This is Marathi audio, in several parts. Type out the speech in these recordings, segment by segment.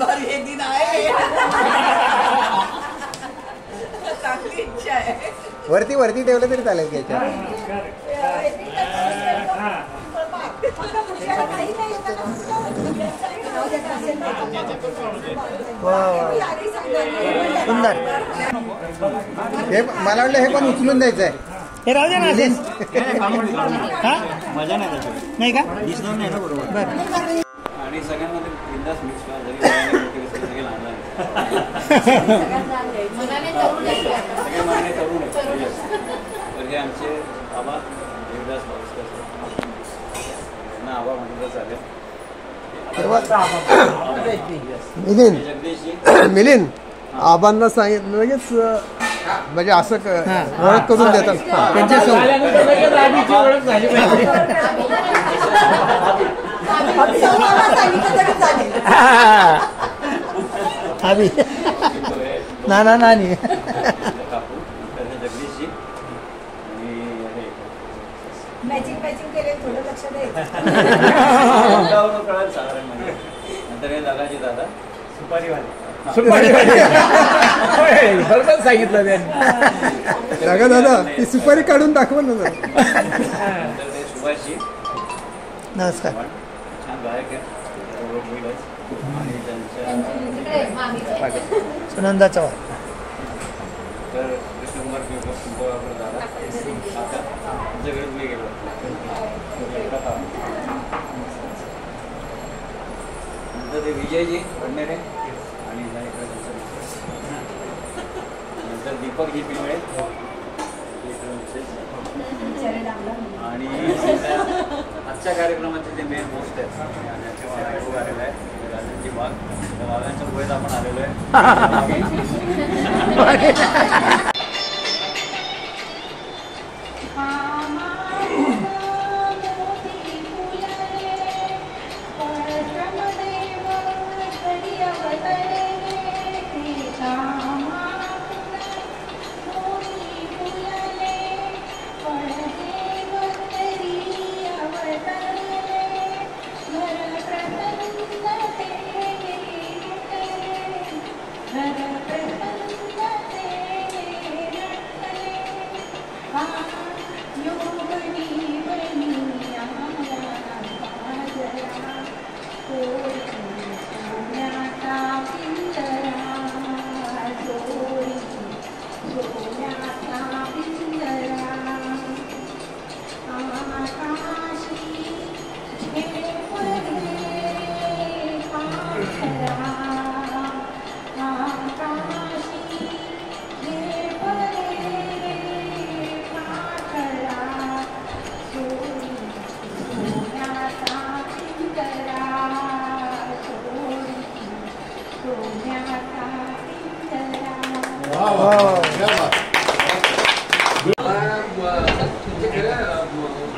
बार हे दिन आहे. चांगली इच्छा आहे. वरती वरती ठेवलं तरी चालेल की सुंदर. हे मला वाटलं हे पण उचलून द्यायचं आहे. हे राहू दे ना असेच. मजा नाही का दिसणार नाही ना बरोबर. बरं आणि सगळ्यांमध्ये बिंदास मिक्स सगळे लहान सगळे मागणे तरुण तर हे आमचे आबा देवदास ना आबा म्हणलं चालेल. मिलिंद आबांना सांगितलं लगेच म्हणजे असं ओळख करून देतात ना ना नानी मॅचिंग मॅचिंग केले थोडं लक्ष द्यायचं. नंतर हे दादाजी दादा सुपारीवाले बरोबर सांगितलं त्यांनी. दादा दादा ती सुपारी काढून दाखवा ना. सुभाषजी नमस्कार. छान गायक आहे. सुनंदा चव्हाण तर कृष्णकुमार पिंपळगावकर दादा आमच्या घरी मी गेलो. नंतर ते विजयजी भंडेरे आणि नंतर दीपकजी पिंगळे आणि आजच्या कार्यक्रमाचे जे मेन होस्ट आहेत आलेलं आहे राजनजी वाघ. त्या वाघांच्या पुढेच आपण आलेलो आहे.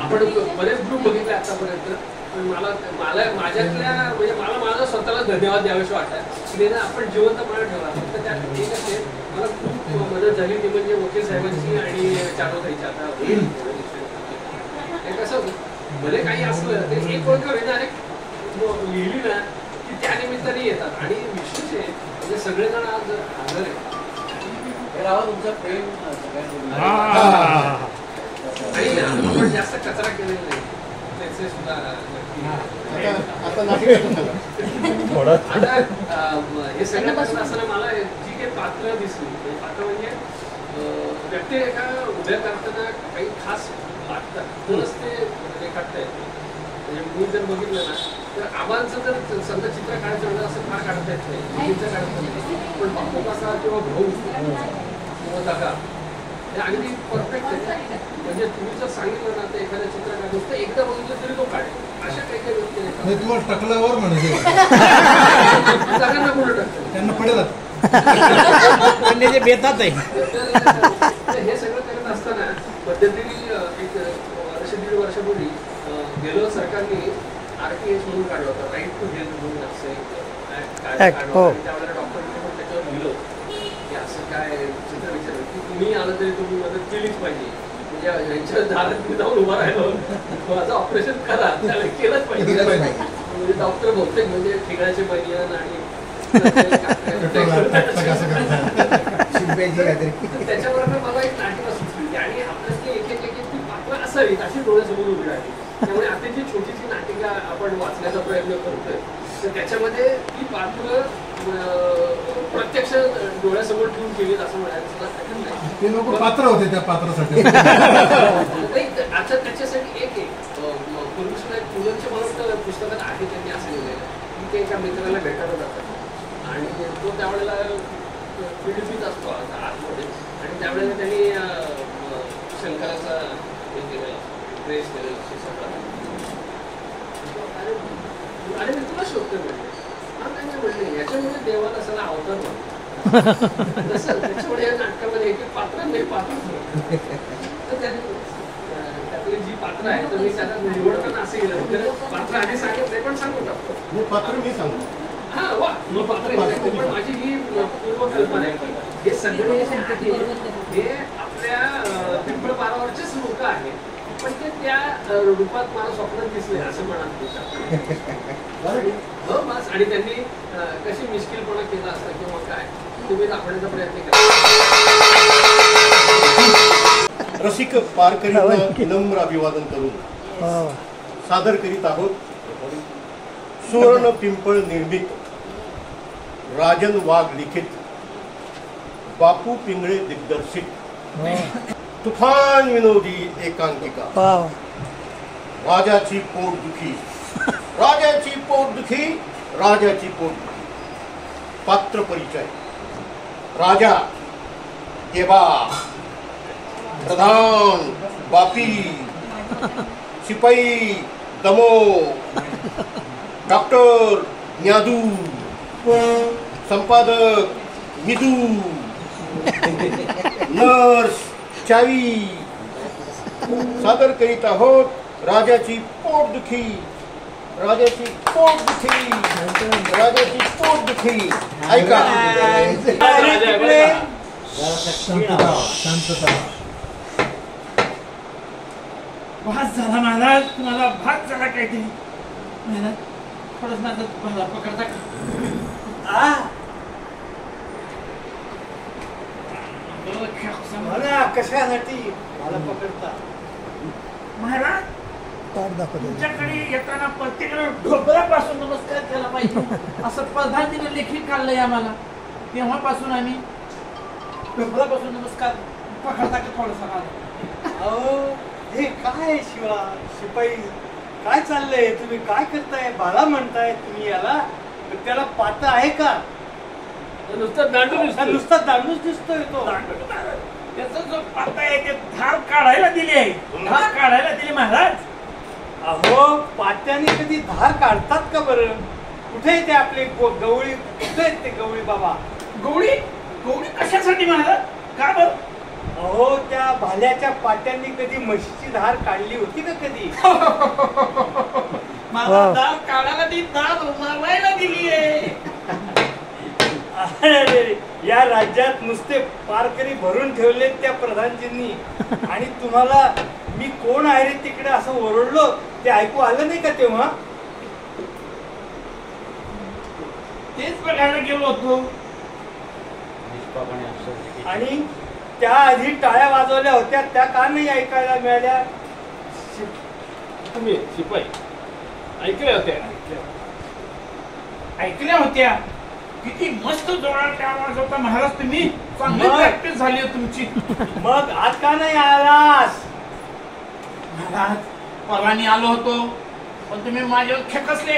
आपण बरेच ग्रुप बघितले आतापर्यंत. पण मला माझ्यातल्या म्हणजे मला माझा स्वतःला धन्यवाद द्यावेसे वाटतात की आपण जिवंतपणा ठेवला. फक्त त्यात एक असे मला खूप मदत झाली ती म्हणजे वकील साहेबांची आणि चारोताईची. आता हे कसं भले काही असलं ते एक ओळख लिहिली ना की त्या निमित्ताने येतात. आणि विशेष आहे म्हणजे सगळेजण आज हजर आहे. तुमचं प्रेम आणि आपण जास्त कचरा केलेला नाही त्याचे सुद्धा. आता हे सगळ्यापासून असताना मला जी काही पात्र दिसली पात्र म्हणजे व्यक्तिरेखा उभ्या करताना काही खास लागतात तरच ते रेखाटता येते. म्हणजे मी जर बघितलं ना तर आबांचं जर समजा चित्र काढायचं असं फार काढता येत नाही. चित्र काढता नाही. पण बापू कसा किंवा भाऊ किंवा दादा हे अगदी परफेक्ट आहे. म्हणजे तुम्ही जर सांगितलं ना तर एखाद्या चित्र नुसतं एकदा बघितलं तरी तो काढेल. अशा काही काही व्यक्ती तुम्हाला टकल्यावर म्हणजे सगळ्यांना पुढे टाकतात त्यांना पडेल जे बेतात आहे. हे सगळं करत असताना मध्यंतरी एक वर्ष दीड वर्षापूर्वी गेलो सरकारने RTH म्हणून काढलं होतं, राईट टू हेल्थ म्हणून असं एक त्यावेळेला डॉक्टरांनी पण त्याच्यावर लिहिलं की असं काय चित्र विचारलं की तुम्ही आलं तरी तुम्ही मदत केलीच पाहिजे. यांच्या दारात मी जाऊन उभा राहिलो, माझं ऑपरेशन करा, त्याला केलंच पाहिजे. म्हणजे डॉक्टर बहुतेक म्हणजे ठिकाणाचे बनियान आणि त्याच्याबरोबर मला एक नाटक सुचली आणि आपल्याला एक एक ती पात्र असावीत अशी डोळ्यासमोर उभी राहिली. त्यामुळे आता जी छोटीशी नाटिका आपण वाचण्याचा प्रयत्न करतोय तर त्याच्यामध्ये ती पात्र प्रत्यक्ष डोळ्यासमोर ठेवून केलीत असं म्हणायचं सुद्धा हरकत नाही. ते लोक पात्र होते त्या पात्रासाठी. आता त्याच्यासाठी एक पुलंच्या मला पुस्तकात आहे त्यांनी असं लिहिलेलं की ते एका मित्राला भेटायला जातात आणि तो त्यावेळेला पीडित असतो आतमध्ये आणि त्यावेळेला त्यांनी शंकराचा हे केलेला ड्रेस केलेला सगळा आणि मी तुला शोधतो म्हणले हा त्यांनी म्हणले याच्यामुळे देवाला सगळा अवतार म्हणतो तसं त्याच्यामुळे या नाटकामध्ये एक पात्र नाही पात्र तर त्यातली जी पात्र आहे तर मी त्याला निवडताना असं केलं पात्र आधी सांगितलं पण सांगून टाकतो पात्र मी सांगतो. हा वा मग पात्र पण माझी ही पूर्वकल्पना आहे हे सगळे हे आपल्या पिंपळ पारावरचेच लोक आहेत पण ते त्या रूपात मला स्वप्नात दिसले असं म्हणा हो बस. आणि त्यांनी कशी मिश्किलपणा केला असता किंवा काय तुम्ही दाखवण्याचा प्रयत्न केला. रसिक पारकरींना विनम्र अभिवादन करून सादर करीत आहोत सुवर्ण पिंपळ निर्मित राजन वाघ लिखित बापू पिंगळे दिग्दर्शित तुफान विनोदी एकांकिका राजाची पोटदुखी. राजाची पोटदुखी. राजाची पोटदुखी. पात्र परिचय. राजा केबा, प्रधान बापी, शिपाई दमो, डॉक्टर न्यादू, संपादक मिदू, नर्स चावी. सादर करीत आहोत राजाची पोटदुखी. राजाची पोटदुखी. राजाची पोटदुखी. ऐका. भात झाला महाराज तुम्हाला भात झाला काहीतरी महाराज थोडंच माझं मला पकडता का कशासाठी मला पकडता महाराज तुमच्याकडे येताना प्रत्येकाला ढोबऱ्यापासून नमस्कार केला पाहिजे असं प्रधानजीने लेखी काढलंय आम्हाला. तेव्हापासून आम्ही ढोबऱ्यापासून नमस्कार पकडता का थोडासा अहो हे काय शिवा शिपाई काय चाललंय तुम्ही काय करताय बाळा म्हणताय तुम्ही याला त्याला पात्र आहे का नुसतं दांडू नुसता दांडूच दिसतोय तो त्याचा जो पाता आहे ते धार काढायला दिली आहे. धार काढायला दिली महाराज. अहो पात्याने कधी धार काढतात का बरं कुठे ते आपले गवळी कुठे आहेत ते गवळी बाबा गवळी गवळी कशासाठी महाराज का बरं अहो त्या भाल्याच्या पात्यांनी कधी म्हशीची धार काढली होती का कधी मला धार काढायला ती धार मारायला दिली आहे. या राज्यात नुसते पारकरी भरून ठेवले त्या प्रधानजींनी आणि तुम्हाला मी कोण आहे रे तिकडे असं ओरडलो ते ऐकू आलं नाही का तेव्हा तेच बघायला गेलो होतो आणि त्या आधी टाळ्या वाजवल्या होत्या त्या का नाही ऐकायला मिळाल्या तुम्ही शिपाई ऐकल्या होत्या किती मस्त जोरात आवाज होता महाराज. तुम्ही चांगली प्रॅक्टिस झाली आहे तुमची. मग आज का नाही आलास महाराज परवानी आलो होतो पण तुम्ही माझ्यावर खेकसले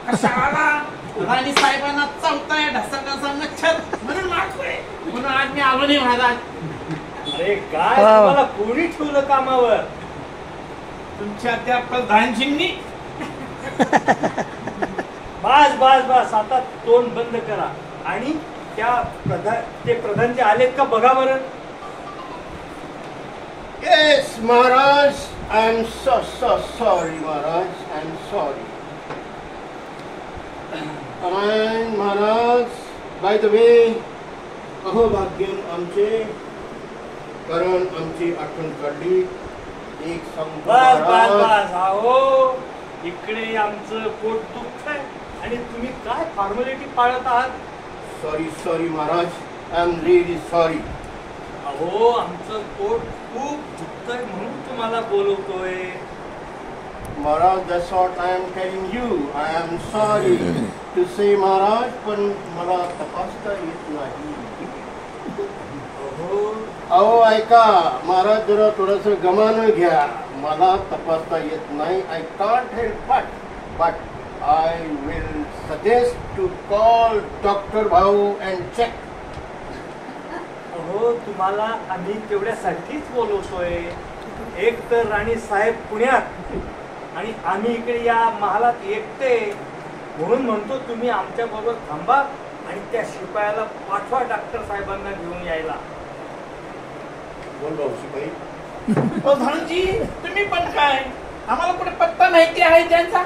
कशाला राणी साहेबांना चावताय ढसा मच्छर म्हणून मारतोय म्हणून आज मी आलो नाही महाराज. अरे काय तुम्हाला कोणी ठेवलं कामावर तुमच्या त्या प्रधानजींनी. बस बस बस आता तोंड बंद करा आणि त्या प्रधानजी आलेत का बघा बरं. Yes, Maharaj. I'm so sorry, Maharaj. I'm sorry. And Maharaj, by the way, अहोभाग्यम आमचे कारण आमची आठवण काढली एक सांगतो बस बस महाराज. बस अहो इकडे आमचं पोट दुखतंय आणि तुम्ही काय फॉर्मॅलिटी पाळत आहात. Sorry sorry Maharaj, I am really sorry. अहो आमचं पोट खूप दुखतंय म्हणून तुम्हाला बोलवतोय. Maharaj, that's what I am telling you. I am sorry to say Maharaj, पण मला तपासता येत नाही. अहो ऐका महाराज, जरा थोडस गमानं घ्या. मला तपासता येत नाही. I can't help but I will suggest to call doctor भाऊ अँड चेक. अहो तुम्हाला आम्ही तेवढ्यासाठीच बोलवतोय. एक तर राणी साहेब पुण्यात आणि आम्ही इकडे या महालात एकटे, म्हणून म्हणतो तुम्ही आमच्या बरोबर थांबा आणि त्या शिपायाला पाठवा डॉक्टर साहेबांना घेऊन यायला. बोल भाऊ शिपाई. धनजी तुम्ही पण काय, आम्हाला कुठे पत्ता माहिती आहे त्यांचा.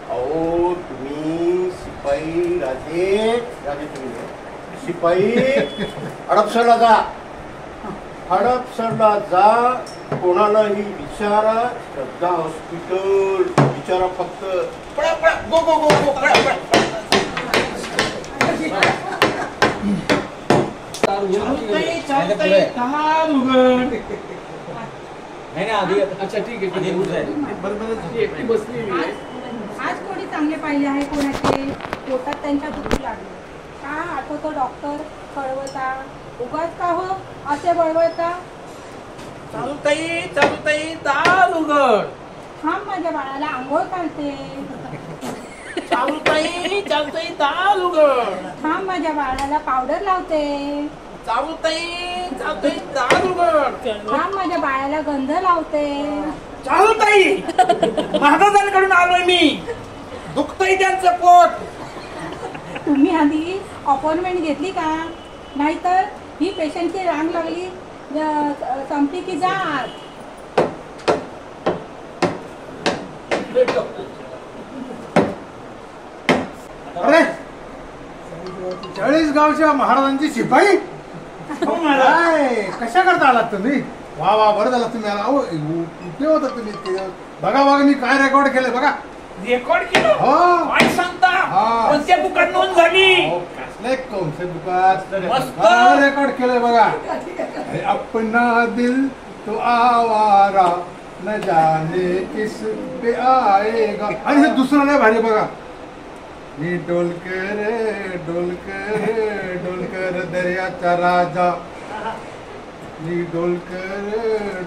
अहो तुम्ही शिपाई राजे तुम्ही नाही. शिपाई हडपसरला जा. हडपसरला जा, कोणालाही विचारा. श्रद्धा हॉस्पिटल विचारा फक्त. पळा पळा, गो गो गो गो, पळा पळा. चालतंय, चालतंय, दार उघड. नाही आधी अच्छा ठीक आहे, आधी उठ जाईल. ती एकटी बसली मी. आज कोणी चांगले पाहिले आहे कोणाचे पोटात त्यांच्या दुखू लागले का आठवतो डॉक्टर कळवता उगाच का हो असे बळवता. चालतंय, चालतंय, दार उघड. थांब माझ्या बाळाला आंघोळ काढते. चालतंय, चालतंय, दार उघड. थांब माझ्या बाळाला पावडर लावते. चालतंय, चालतंय, दार उघड. थांब माझ्या बाळाला गंध लावते. चालतंय, महाराजांकडून आलोय मी. दुखतंय त्यांचं पोट. तुम्ही आधी अपॉइंटमेंट घेतली का, नाहीतर ही पेशंटची रांग लागली संपली की जा आत. अरे 40 गावच्या महाराजांची शिपाई. हो महाराज. कशा करता आलात तुम्ही? वा वा, बरं झालं तुम्ही आला. अहो कुठे होता तुम्ही इतके दिवस? बघा बघा मी काय रेकॉर्ड केलंय बघा. रेकॉर्ड केलं. हो. काय सांगता, हा. कोणत्या बुकात नोंद झाली. अहो, कसले कोणते बुकात मस्त. रेकॉर्ड केलंय बघा. अरे अपना दिल तो आवारा न जाने किस पे आएगा. आणि हे दुसरं नाही भारी बघा. मी डोलकर डोलकर डोलकर दर्याचा राजा. मी डोलकर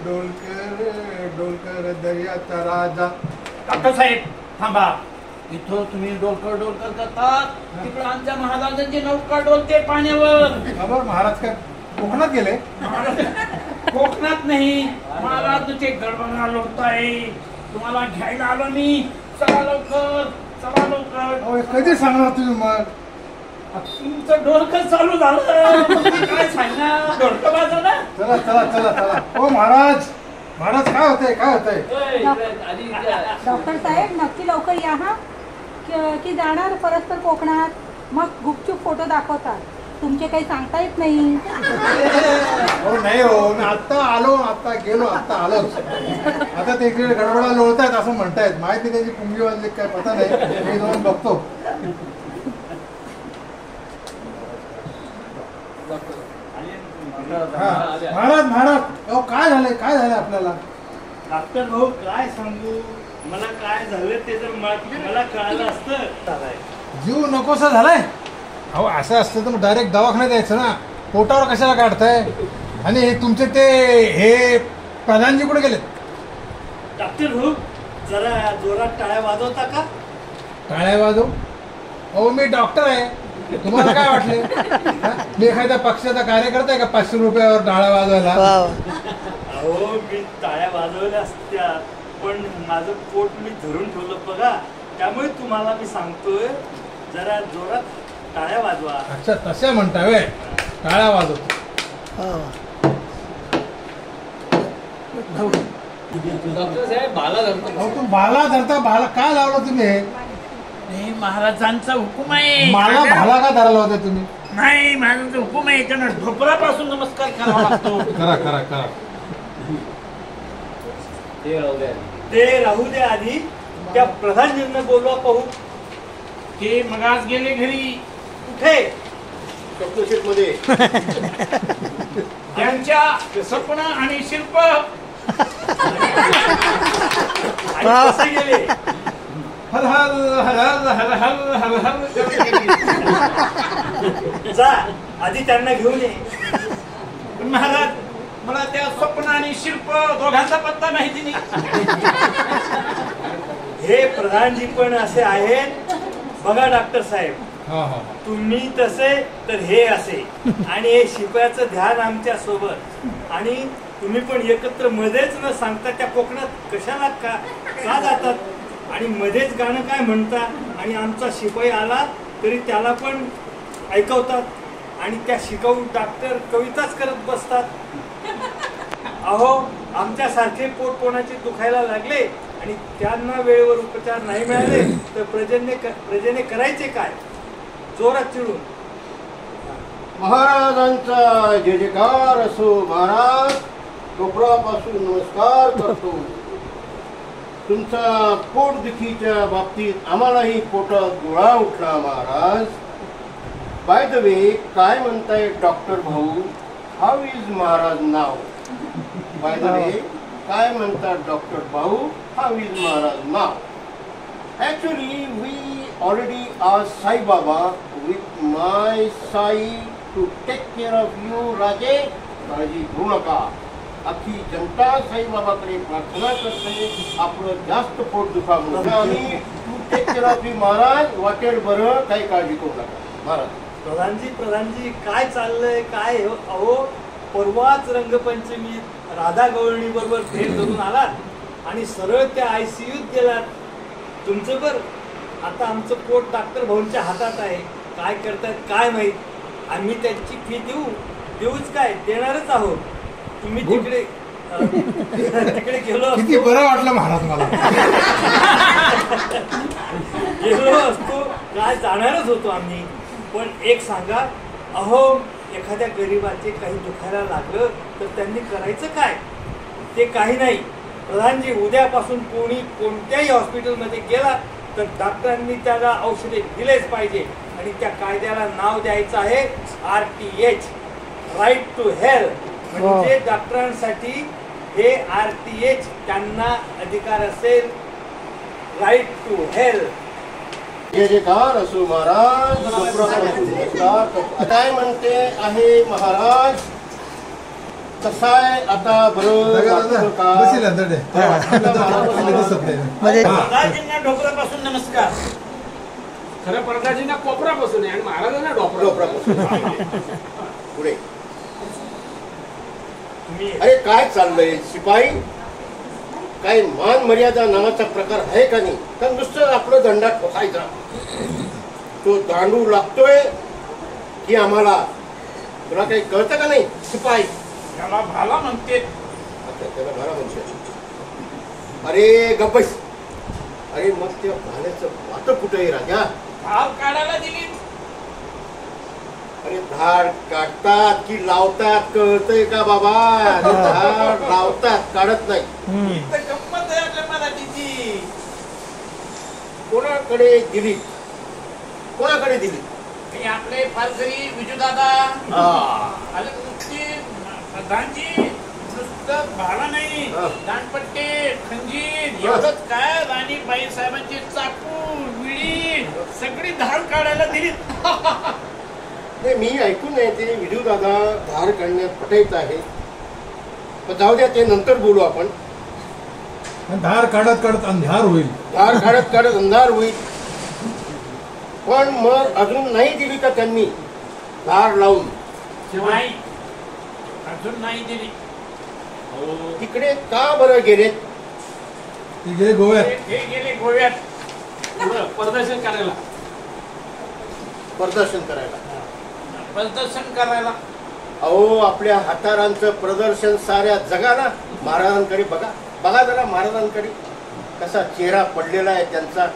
डोलकर डोलकर दर्याचा राजा. डॉक्टर साहेब थांबा. इथं तुम्ही डोलकर डोलकर करतात, तिकडे आमच्या महाराजांची नौका डोलते पाण्यावर. खबर महाराज काय कोकणात गेले? कोकणात नाही, महाराज तुझे गडबड आलो आहे. तुम्हाला घ्यायला आलो मी. चला लवकर, चला लवकर. अहो, हे कधी सांगणार तुम्ही मग? तुमचं डोलकर चालू झालं. तुम्ही काय सांगणार, डोलकर वाजवणार. चला चला चला चला. हो महाराज, महाराज काय होतंय काय होतंय? आधी डॉक्टर साहेब नक्की लवकर या हा, की जाणार परस्पर कोकणात. मग गुपचूप फोटो दाखवतात. तुमचे काही सांगता येत नाही. हो नाही हो, मी आत्ता आलो, आत्ता गेलो, आत्ता आलोच. आता ते इकडे गडबडा लोळतायत असं म्हणतायत. माहिती त्यांची पुंगी वाजली काय पता नाही. मी जाऊन बघतो. हा. महाराज महाराज, अहो काय झालंय काय झालंय आपल्याला? डॉक्टर भाऊ काय सांगू, मला काय झालं ते जर मला कळालं असतं. जीव नकोसा झालाय. अहो असं असतं तर डायरेक्ट दवाखान्यात यायचं ना. पोटावर कशाला काढताय? आणि हे तुमचे ते हे प्रधानजी कुठे गेलेत? डॉक्टर भाऊ जरा जोरात टाळ्या वाजवता का? टाळ्या वाजव? अहो मी डॉक्टर आहे. तुम्हाला काय वाटले? हा? मी एखाद्या पक्षाचा कार्यकर्ता आहे का 500 रुपयावर टाळ्या वाजवायला? अहो मी टाळ्या वाजवल्या असत्या, पण माझं पोट मी धरून ठेवलं बघा, त्यामुळे तुम्हाला मी सांगतोय जरा जोरात टाळ्या वाजवा. अच्छा तशा म्हणता वे. टाळ्या वाजव. डॉक्टर साहेब बाला धरतो. अहो तू भाला धरता. भाला काय लावलं तुम्ही हे? नाही, महाराजांचा हुकूम आहे. मला भाला का धरायला होता तुम्ही? नाही, महाराजांचा हुकूम आहे. त्यांना ढोपरापासून नमस्कार करावा लागतो. करा करा करा. ते राहू द्या. ते राहू दे आधी. त्या प्रधानजींना बोलवा पाहू. ते मग आज गेले घरी. कुठे? कप्टरशीट मध्ये. त्यांच्या स्वप्न आणि शिल्प. आणि कसे गेले? हल हल हल हल हल हल हल. जा आधी त्यांना घेऊन ये. महाराज मला त्या स्वप्न आणि शिल्प दोघांचा पत्ता नाही दिली. हे प्रधानजी पण असे आहेत बघा डॉक्टर साहेब. तुम्ही तसे तर हे असे. आणि हे शिपायाचं ध्यान आमच्या सोबत. आणि तुम्ही पण एकत्र मध्येच न सांगता त्या कोकणात कशाला का जातात आणि मध्येच गाणं काय म्हणता. आणि आमचा शिपाई आला तरी त्याला पण ऐकवतात. आणि त्या शिकाऊ डॉक्टर कविताच करत बसतात. अहो आमच्यासारखे पोट कोणाचे दुखायला लागले आणि त्यांना वेळेवर उपचार नाही मिळाले तर प्रजेने करायचे काय? जोरात चिडून. महाराजांचा जय जयकार असो. महाराज कोपरापासून नमस्कार करतो. तुमचा पोटदुखीच्या बाबतीत आम्हालाही पोटात गोळा उठला महाराज. बाय द वे काय म्हणताय डॉक्टर भाऊ? How is Maharaj now? By the way काय म्हणतात डॉक्टर भाऊ? How is Maharaj now? Actually, we already asked Sai Baba with my Sai to take care of you, Raje. काळजी घेऊ नका. अख्खी जनता साई बाबाकडे प्रार्थना करते आपलं जास्त पोट दुखावलं आम्ही to take care of you Maharaj. वाटेल बरं, काही काळजी करू नका महाराज. प्रधानजी काय चाललंय काय? अहो परवाच रंगपंचमी राधा गवळणी बरोबर भेट धरून आलात आणि सरळ त्या ICUत गेलात. तुमचं बर आता आमचं पोट डॉक्टर भाऊंच्या हातात आहे. काय करतात काय माहित. आम्ही त्यांची फी देऊच काय देणारच आहोत. तुम्ही तिकडे गेलो किती बरं वाटलं महाराज मला. गेलो असतो काय जाणारच होतो आम्ही. पण एक सांगा, अहो एखाद्या गरीबाचे काही दुखायला लागलं तर त्यांनी करायचं काय? ते काही नाही. प्रधानजी उद्यापासून कोणी कोणत्याही हॉस्पिटलमध्ये गेला तर डॉक्टरांनी त्याला औषधे दिलेच पाहिजे. आणि त्या कायद्याला नाव द्यायचं आहे RTH, राईट टू हेल्थ. म्हणजे डॉक्टरांसाठी हे RTH त्यांना अधिकार असेल. Right to health. जय जयकार असो महाराज. नमस्कार. काय म्हणते आहे महाराज? कसं आहे आता बरं? प्रधानजींना ढोकरापासून नमस्कार. खरं प्रधानजींना कोपरापासून आहे आणि महाराजांना डोपरापासून. पुढे. अरे काय चाललंय शिपाई? काही मान मर्यादा नावाचा प्रकार आहे का नाही? तर नुसतं आपलं दंडा ठोकायचा. तो दांडू लागतोय की आम्हाला? तुला काही कळतं का नाही शिपाई? त्याला भाला म्हणते. त्याला भाला म्हणते. अरे गप्पस. अरे मग त्या भाल्याचं वाट कुठे आहे राजा? धार काढायला दिली. अरे धार काढतात की लावतात कळतंय का बाबा? धार लावतात, काढत नाही. इथं गंमत आहे आपल्या मराठीची. कोणाकडे दिली? कोणाकडे दिली? हे आपले पालघरी विजूदादा आले नुसती. प्रधानजी नुसतं भाला नाही, दांडपट्टे, खंजीर एवढंच काय राणीबाई साहेबांची चाकू विळी सगळी धार काढायला दिली. मी ऐकून नाही ते विजू दादा धार काढण्यात पटायचं आहे. पण जाऊ द्या, ते नंतर बोलू आपण. धार काढत काढत अंधार होईल. धार काढत काढत अंधार होईल. पण मग अजून नाही दिली का त्यांनी धार लावून? नाही, अजून नाही दिली. तिकडे का बरं गेलेत? ते गेले गोव्यात. हे गेले गोव्यात प्रदर्शन करायला. प्रदर्शन करायला. प्रदर्शन करायला. अहो आपल्या हातारांचं प्रदर्शन साऱ्या जगाला. महाराजांकडे बघा, बघा जरा महाराजांकडे कसा चेहरा पडलेला आहे त्यांचा.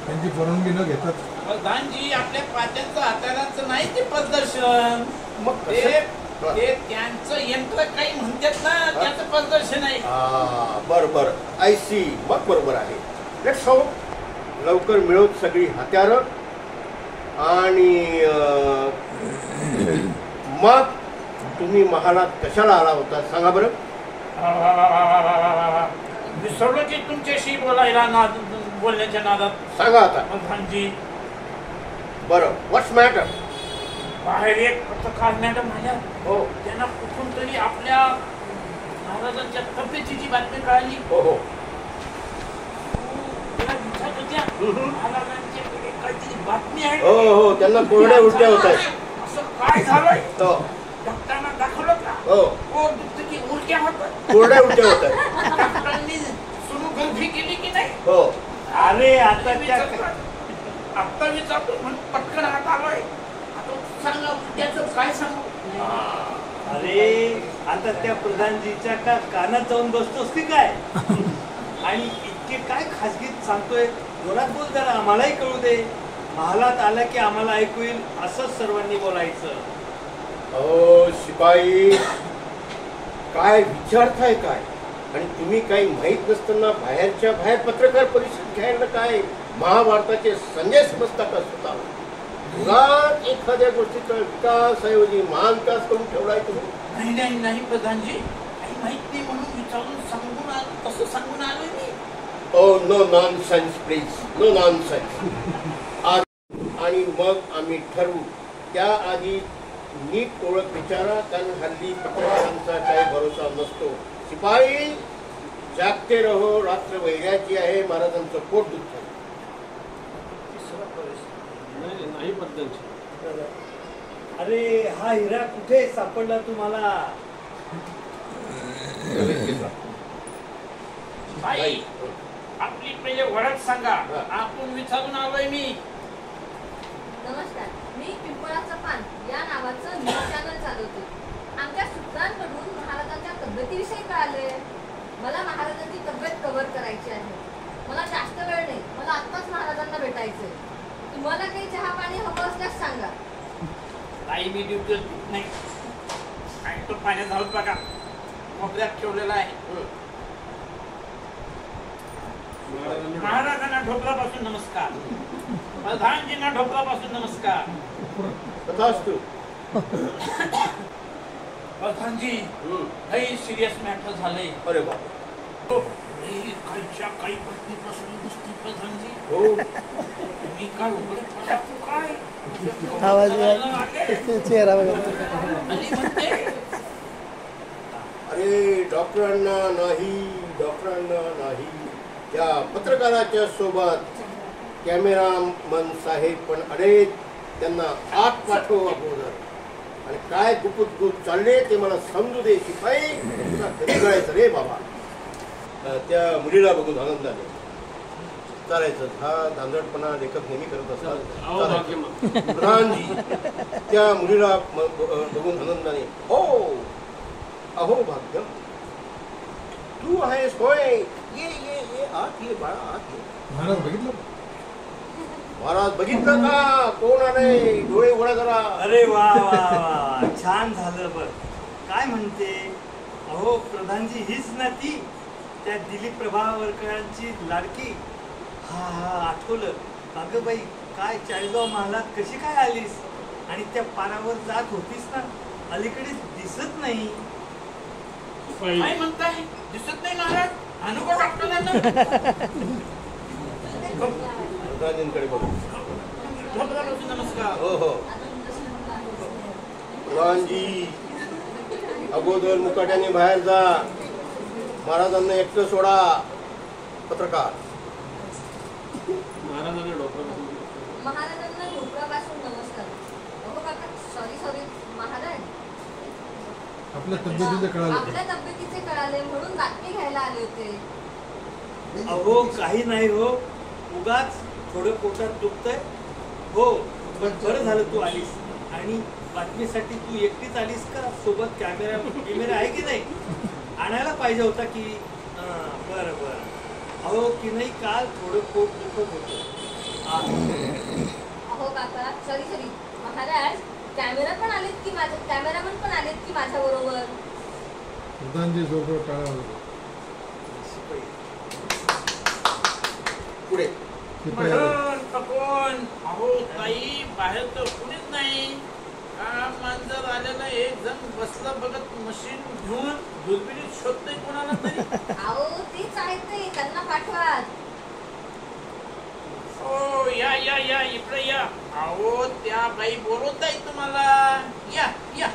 त्यांची परवानगी न घेतात. प्रधानजी आपल्या पात्यांचं हाताळाचं नाही ते प्रदर्शन. मग ते ते त्यांचं यंत्र काही म्हणतात ना त्याचं प्रदर्शन आहे. बरं बरं आय सी. मग बरोबर आहे. लेट्स होप लवकर मिळवत सगळी हत्यारं आणि मग तुम्ही महालात कशाला आला होता सांगा बरं. विसरलो की तुमच्याशी बोलण्याच्या नादात. सांगा आता. प्रधानजी बरं व्हॉट्स मॅटर. बाहेर एक पत्रकार मॅडम आल्या. हो त्यांना कुठून तरी आपल्या महाराजांच्या तब्येतीची बातमी कळाली. हो हो त्याला विचारत होत्या महाराजांची काहीतरी बातमी आहे. हो हो त्यांना कोरड्या उलट्या होत आहेत. असं काय झालंय. हो डॉक्टरांना दाखवलं का. हो पोट दुखतं की उलट्या होतात. कोरड्या उलट्या होत आहेत. डॉक्टरांनी सोनोग्राफी केली की नाही. हो अरे आता त्या आत्ता विचारतो म्हणून पटकन हात आलोय. आता सांगा उद्याचं काय सांगू. अरे आता त्या प्रधानजीच्या का कानात जाऊन बसतोस की काय. आणि इतके काय खासगीत सांगतोय. जोरात बोल जरा आम्हालाही कळू दे. महालात आला की आम्हाला ऐकू येईल असंच सर्वांनी बोलायचं. अहो शिपाई काय विचारताय काय. आणि तुम्ही काही माहीत नसताना बाहेरच्या बाहेर पत्रकार परिषद घ्यायला काय महाभारताचे संजय समजता का स्वतः. मुळात एखाद्या गोष्टीचा विकासाऐवजी महान विकास करून ठेवलाय तुम्ही. नाही नाही नाही प्रधानजी काही माहित नाही म्हणून विचारून सांगून तसं सांगून आलोय मी. Oh no nonsense please. No nonsense. आणि मग आम्ही ठरवू. त्याआधी नीट ओळख विचारा कारण हल्ली पत्रकारांचा काही भरोसा नसतो. शिपाई जागते रहो. रात्र वैराची आहे. महाराजांचं पोट दुखतं. नाही पद्धत. अरे हा हिरा कुठे सापडला तुम्हाला. बाई आपली पहिले ओळख सांगा. आपण विचारून आलोय मी. नमस्कार, मी पिंपळाचं पान या नावाचं न्यूज चॅनल चालवते. आमच्या सूत्रांकडून महाराजांच्या तब्येतीविषयी कळाले. मला महाराजांची तब्येत कव्हर करायची आहे. मला जास्त वेळ नाही. मला आत्ताच महाराजांना भेटायचंय. तुम्हाला काही चहा पाणी हवं असल्यास सांगा. आई मी ड्युटीवर नाही. आणि तो पाण्यात धावत बघा कोपऱ्यात ठेवलेला आहे. महाराजांना ढोकळापासून नमस्कार. प्रधानजींना ढोकळापासून नमस्कार. तथास्तु. प्रधानजी काही सिरियस मॅटर झालंय. अरे बाबा. कालच्या काही बातमीपासून दिसते प्रधानजी. हो मी काय उघडे काय चेहरा वगैरे. आणि म्हणते अरे डॉक्टरांना नाही. त्या पत्रकाराच्या सोबत कॅमेरामन साहेब पण अरे त्यांना आत पाठव अगोदर. आणि काय गुपूत चालले ते मला समजू दे. शिपाई तुला कधी कळायचं रे बाबा. त्या मुलीला बघून आनंदाने चालायचं. हा धांदडपणा लेखक नेहमी करत असतात. प्रधानजी त्या मुलीला बघून आनंदाने हो अहो भाग्य तू आहेस होय. ये आत ये बाळा आत ये. महाराज बघितलं. महाराज बघितलं का कोण आलंय. डोळे उघडा जरा. अरे वा वा वा छान झालं. बर काय म्हणते. अहो प्रधानजी हीच ना ती त्या दिलीप प्रभावरकरांची लाडकी. हा आठवलं. अगं बाई काय चाळीसगाव महालात कशी काय आलीस. आणि त्या पारावर जात होतीस ना अलीकडे दिसत नाही. काय म्हणताय. दिसत नाही महाराज. अनुभव डॉक्टरांना प्रधानजींकडे बघू. ढोकळापासून नमस्कार. हो हो प्रधानजी अगोदर मुकाट्याने बाहेर जा. महाराजांना एकटं सोडा. पत्रकार महाराजांना ढोकळापासून नमस्कार. अहो काका सॉरी महाराज. आपल्या तब्येतीचे कळाले. आपल्या तब्येतीचे कळाले म्हणून बातमी घ्यायला आले होते. अहो काही नाही हो. उगाच थोडं पोटात दुखतंय. हो पण बरं झालं तू आलीस. आणि बातमीसाठी तू एकटीच आलीस का सोबत कॅमेरा आहे की नाही. आणायला पाहिजे होता की. बरं अहो की नाही काल थोडं पोट दुखत होतं. अहो काका सॉरी महाराज कॅमेरामन पण आलेत की माझ्या बरोबर. पुढे म्हणून थकून अहो ताई बाहेर तर कुणीच नाही. मांजर आलेलं एक जण बसलं बघत मशीन घेऊन दुर्बिणीत शोधतोय कोणाला तरी. अहो तेच आहेत ते, त्यांना पाठवा. हो या या या इकडे या. अहो त्या बाई बोलवत आहे तुम्हाला. या या.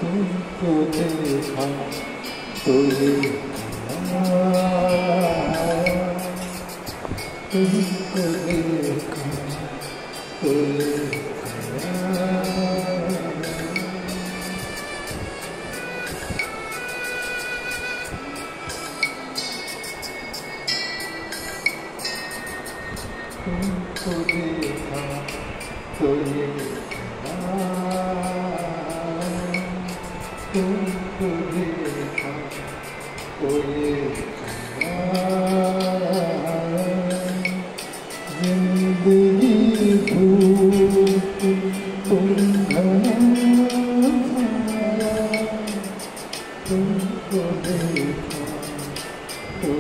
तुमको देखा तो तुमको देखा तो तुमको देखा तो तुमको देखा तो जिंदगी भूख तुम तुमको देखा तो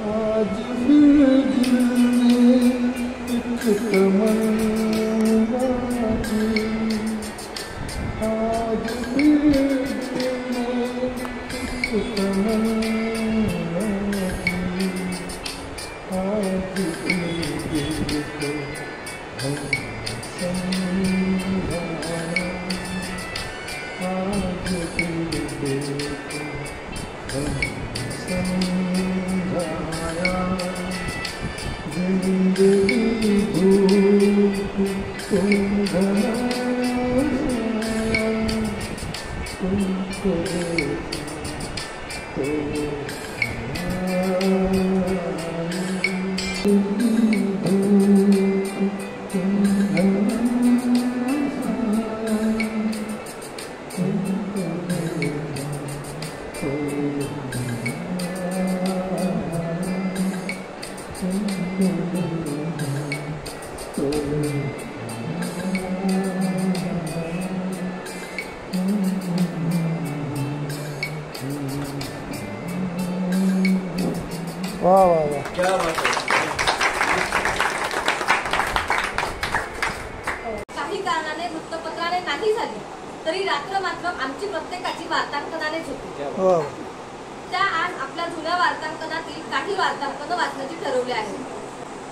आज फिर दिल में एक तमन्ना थी. आज फिर दिल में एक तमन्ना थी. आज फिर दिल को हम समझाया. आज फिर दिल को हम समझाया. जिंदगी भूख तुम घनाया. तुमको देखा तो जिंदगी भूख तुम घनाया. तुमको देखा तो वाह वाह वाह क्या बात आहे. काही कारणाने वृत्तपत्राने नाही झाली तरी रात्र मात्र आमची प्रत्येकाची वार्तांकनानेच होती. वाह त्या आज आपल्या जुन्या वार्तांकनातील काही वार्तांकन वाचण्याची ठरवले आहे.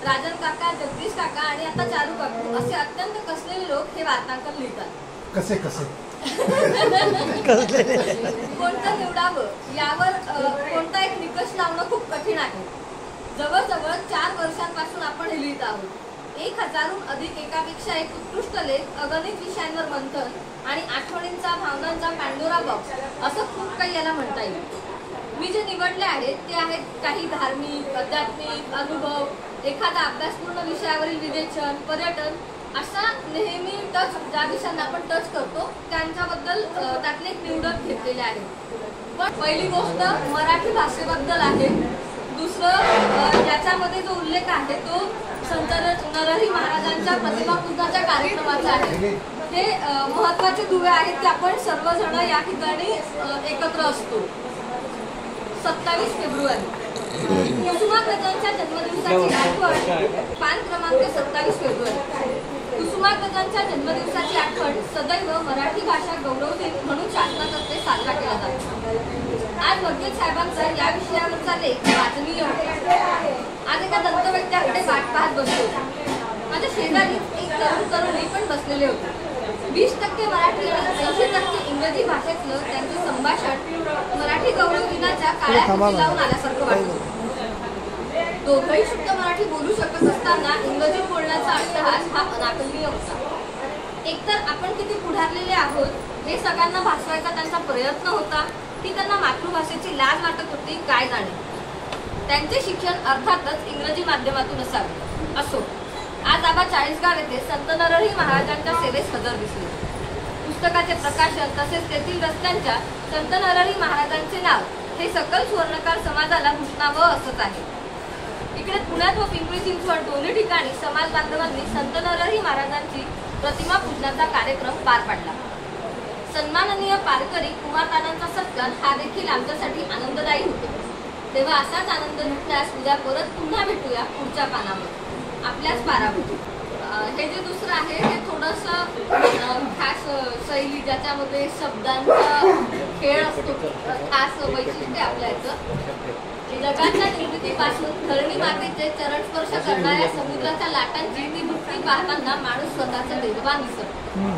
राजन काका, जगदीश काका आणि आता चारू काकू असे अत्यंत कसलेले लोक हे वार्तांकन लिहितात. कसे कसे कोणतं निवडावं यावर कोणता एक निकष लावणं खूप कठीण आहे. जवळजवळ 4 वर्षांपासून आपण हे लिहित आहोत. 1000हून अधिक एकापेक्षा एक उत्कृष्ट लेख, अगणित विषयांवर मंथन आणि आठवणींचा, भावनांचा पॅन्डोरा बॉक्स असं खूप काही याला म्हणता येईल. मी जे निवडले आहेत ते आहेत काही धार्मिक, आध्यात्मिक अनुभव, एखादा अभ्यासपूर्ण विषयावरील विवेचन, पर्यटन, अशा नेहमी टच ज्या विषयांना आपण टच करतो त्यांच्याबद्दल त्यातले निवडत घेतलेले आहेत. पण पहिली गोष्ट मराठी भाषेबद्दल आहे. दुसरं याच्यामध्ये जो उल्लेख आहे तो संत नरहरी महाराजांच्या प्रतिमा पूजनाच्या कार्यक्रमाचा आहे. हे महत्वाचे दुवे आहेत की आपण सर्वजण या ठिकाणी एकत्र असतो. 27 फेब्रुवारी कुसुमाग्रजांच्या जन्मदिवसाची आठवण, पान क्रमांक 27 फेब्रुवारी कुसुमाग्रजांच्या जन्मदिवसाची आठवण सदैव मराठी भाषा गौरव दिन म्हणून शासनातर्फे साजरा केला जातो. आज वकील साहेबांचा या विषयावरचा लेख वाचनीय होता. आज एका दंतवैद्याकडे वाट पाहत बसलो. माझ्या शेजारी एक तरुणी पण बसलेले होते. 20% मराठी आणि 80% इंग्रजी भाषेतलं त्यांचे संभाषण मराठी गौरव दिनाच्या काळ्या फिती लावून आल्यासारखं वाटतं. दोघंही शुद्ध मराठी बोलू शकत असताना इंग्रजी बोलण्याचा अट्टहास हा अनाकलनीय होता. एकतर आपण किती पुढारलेले आहोत हे सगळ्यांना भासवायचा त्यांचा प्रयत्न होता की त्यांना मातृभाषेची लाज वाटत होती काय जाणे. त्यांचे शिक्षण अर्थातच इंग्रजी माध्यमातून असावे. असो, आज आबा चाळीसगाव येथे संत नरहरी महाराजांच्या सेवेस हजर दिसले. पुस्तकाचे प्रकाशन तसेच तेथील रस्त्यांच्या संत नरहरी महाराजांचे नाव हे सकल सुवर्णकार समाजाला भूषणावं असत आहे. इकडे पुण्यात व पिंपरी चिंचवड दोन्ही ठिकाणी समाज बांधवांनी संत नरहरी महाराजांची प्रतिमा पूजनाचा कार्यक्रम पार पाडला. सन्माननीय पारकरी कुमारतानांचा सत्कार हा देखील आमच्यासाठी आनंददायी होतो. तेव्हा असाच आनंद लुटण्यास उद्या परत पुन्हा भेटूया पुढच्या पानावर आपल्याच पारावर. हे जे दुसरं आहे हे थोडंसं खास शैली ज्याच्यामध्ये शब्दांचा खेळ असतो. खास वैशिष्ट्य आपल्या याचं जगाच्या निर्मितीपासून धरणी मातेचे चरणस्पर्श करणाऱ्या समुद्राच्या लाटांची ती भक्ती पाहताना माणूस स्वतःचं देवभान विसरतो.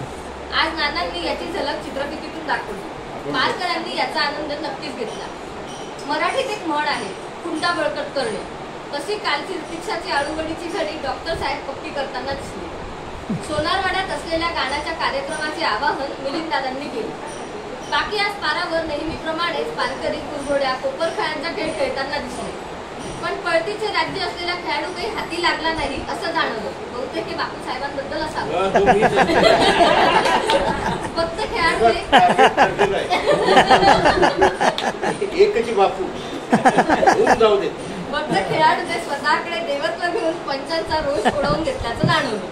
आज नानांनी याची झलक चित्रफितीतून दाखवली. पारकरांनी याचा आनंद नक्कीच घेतला. मराठीत एक म्हण आहे, खुंटा बळकट करणे. तशी कालची रिक्षाची आळूवडीची घडी डॉक्टर साहेब पक्की करताना दिसली. सोनारवाड्यात असलेल्या गाण्याच्या कार्यक्रमाचे आवाहन मिलिंददादांनी केले. बाकी आज पारावर नेहमीप्रमाणेच पारकरी कुरघोड्या कोपरखळ्यांचा खेळ खेळताना दिसले. पण पळतीचे राज्य असलेला खेळाडू काही हाती लागला नाही असं जाणवलं. बहुतेक हे बापू साहेबांबद्दल असावं. फक्त खेळाडू एकच बापू जाऊ दे. फक्त खेळाडूने स्वतःकडे देवत्व घेऊन पंचांचा रोष उडवून घेतल्याचं जाणवलं.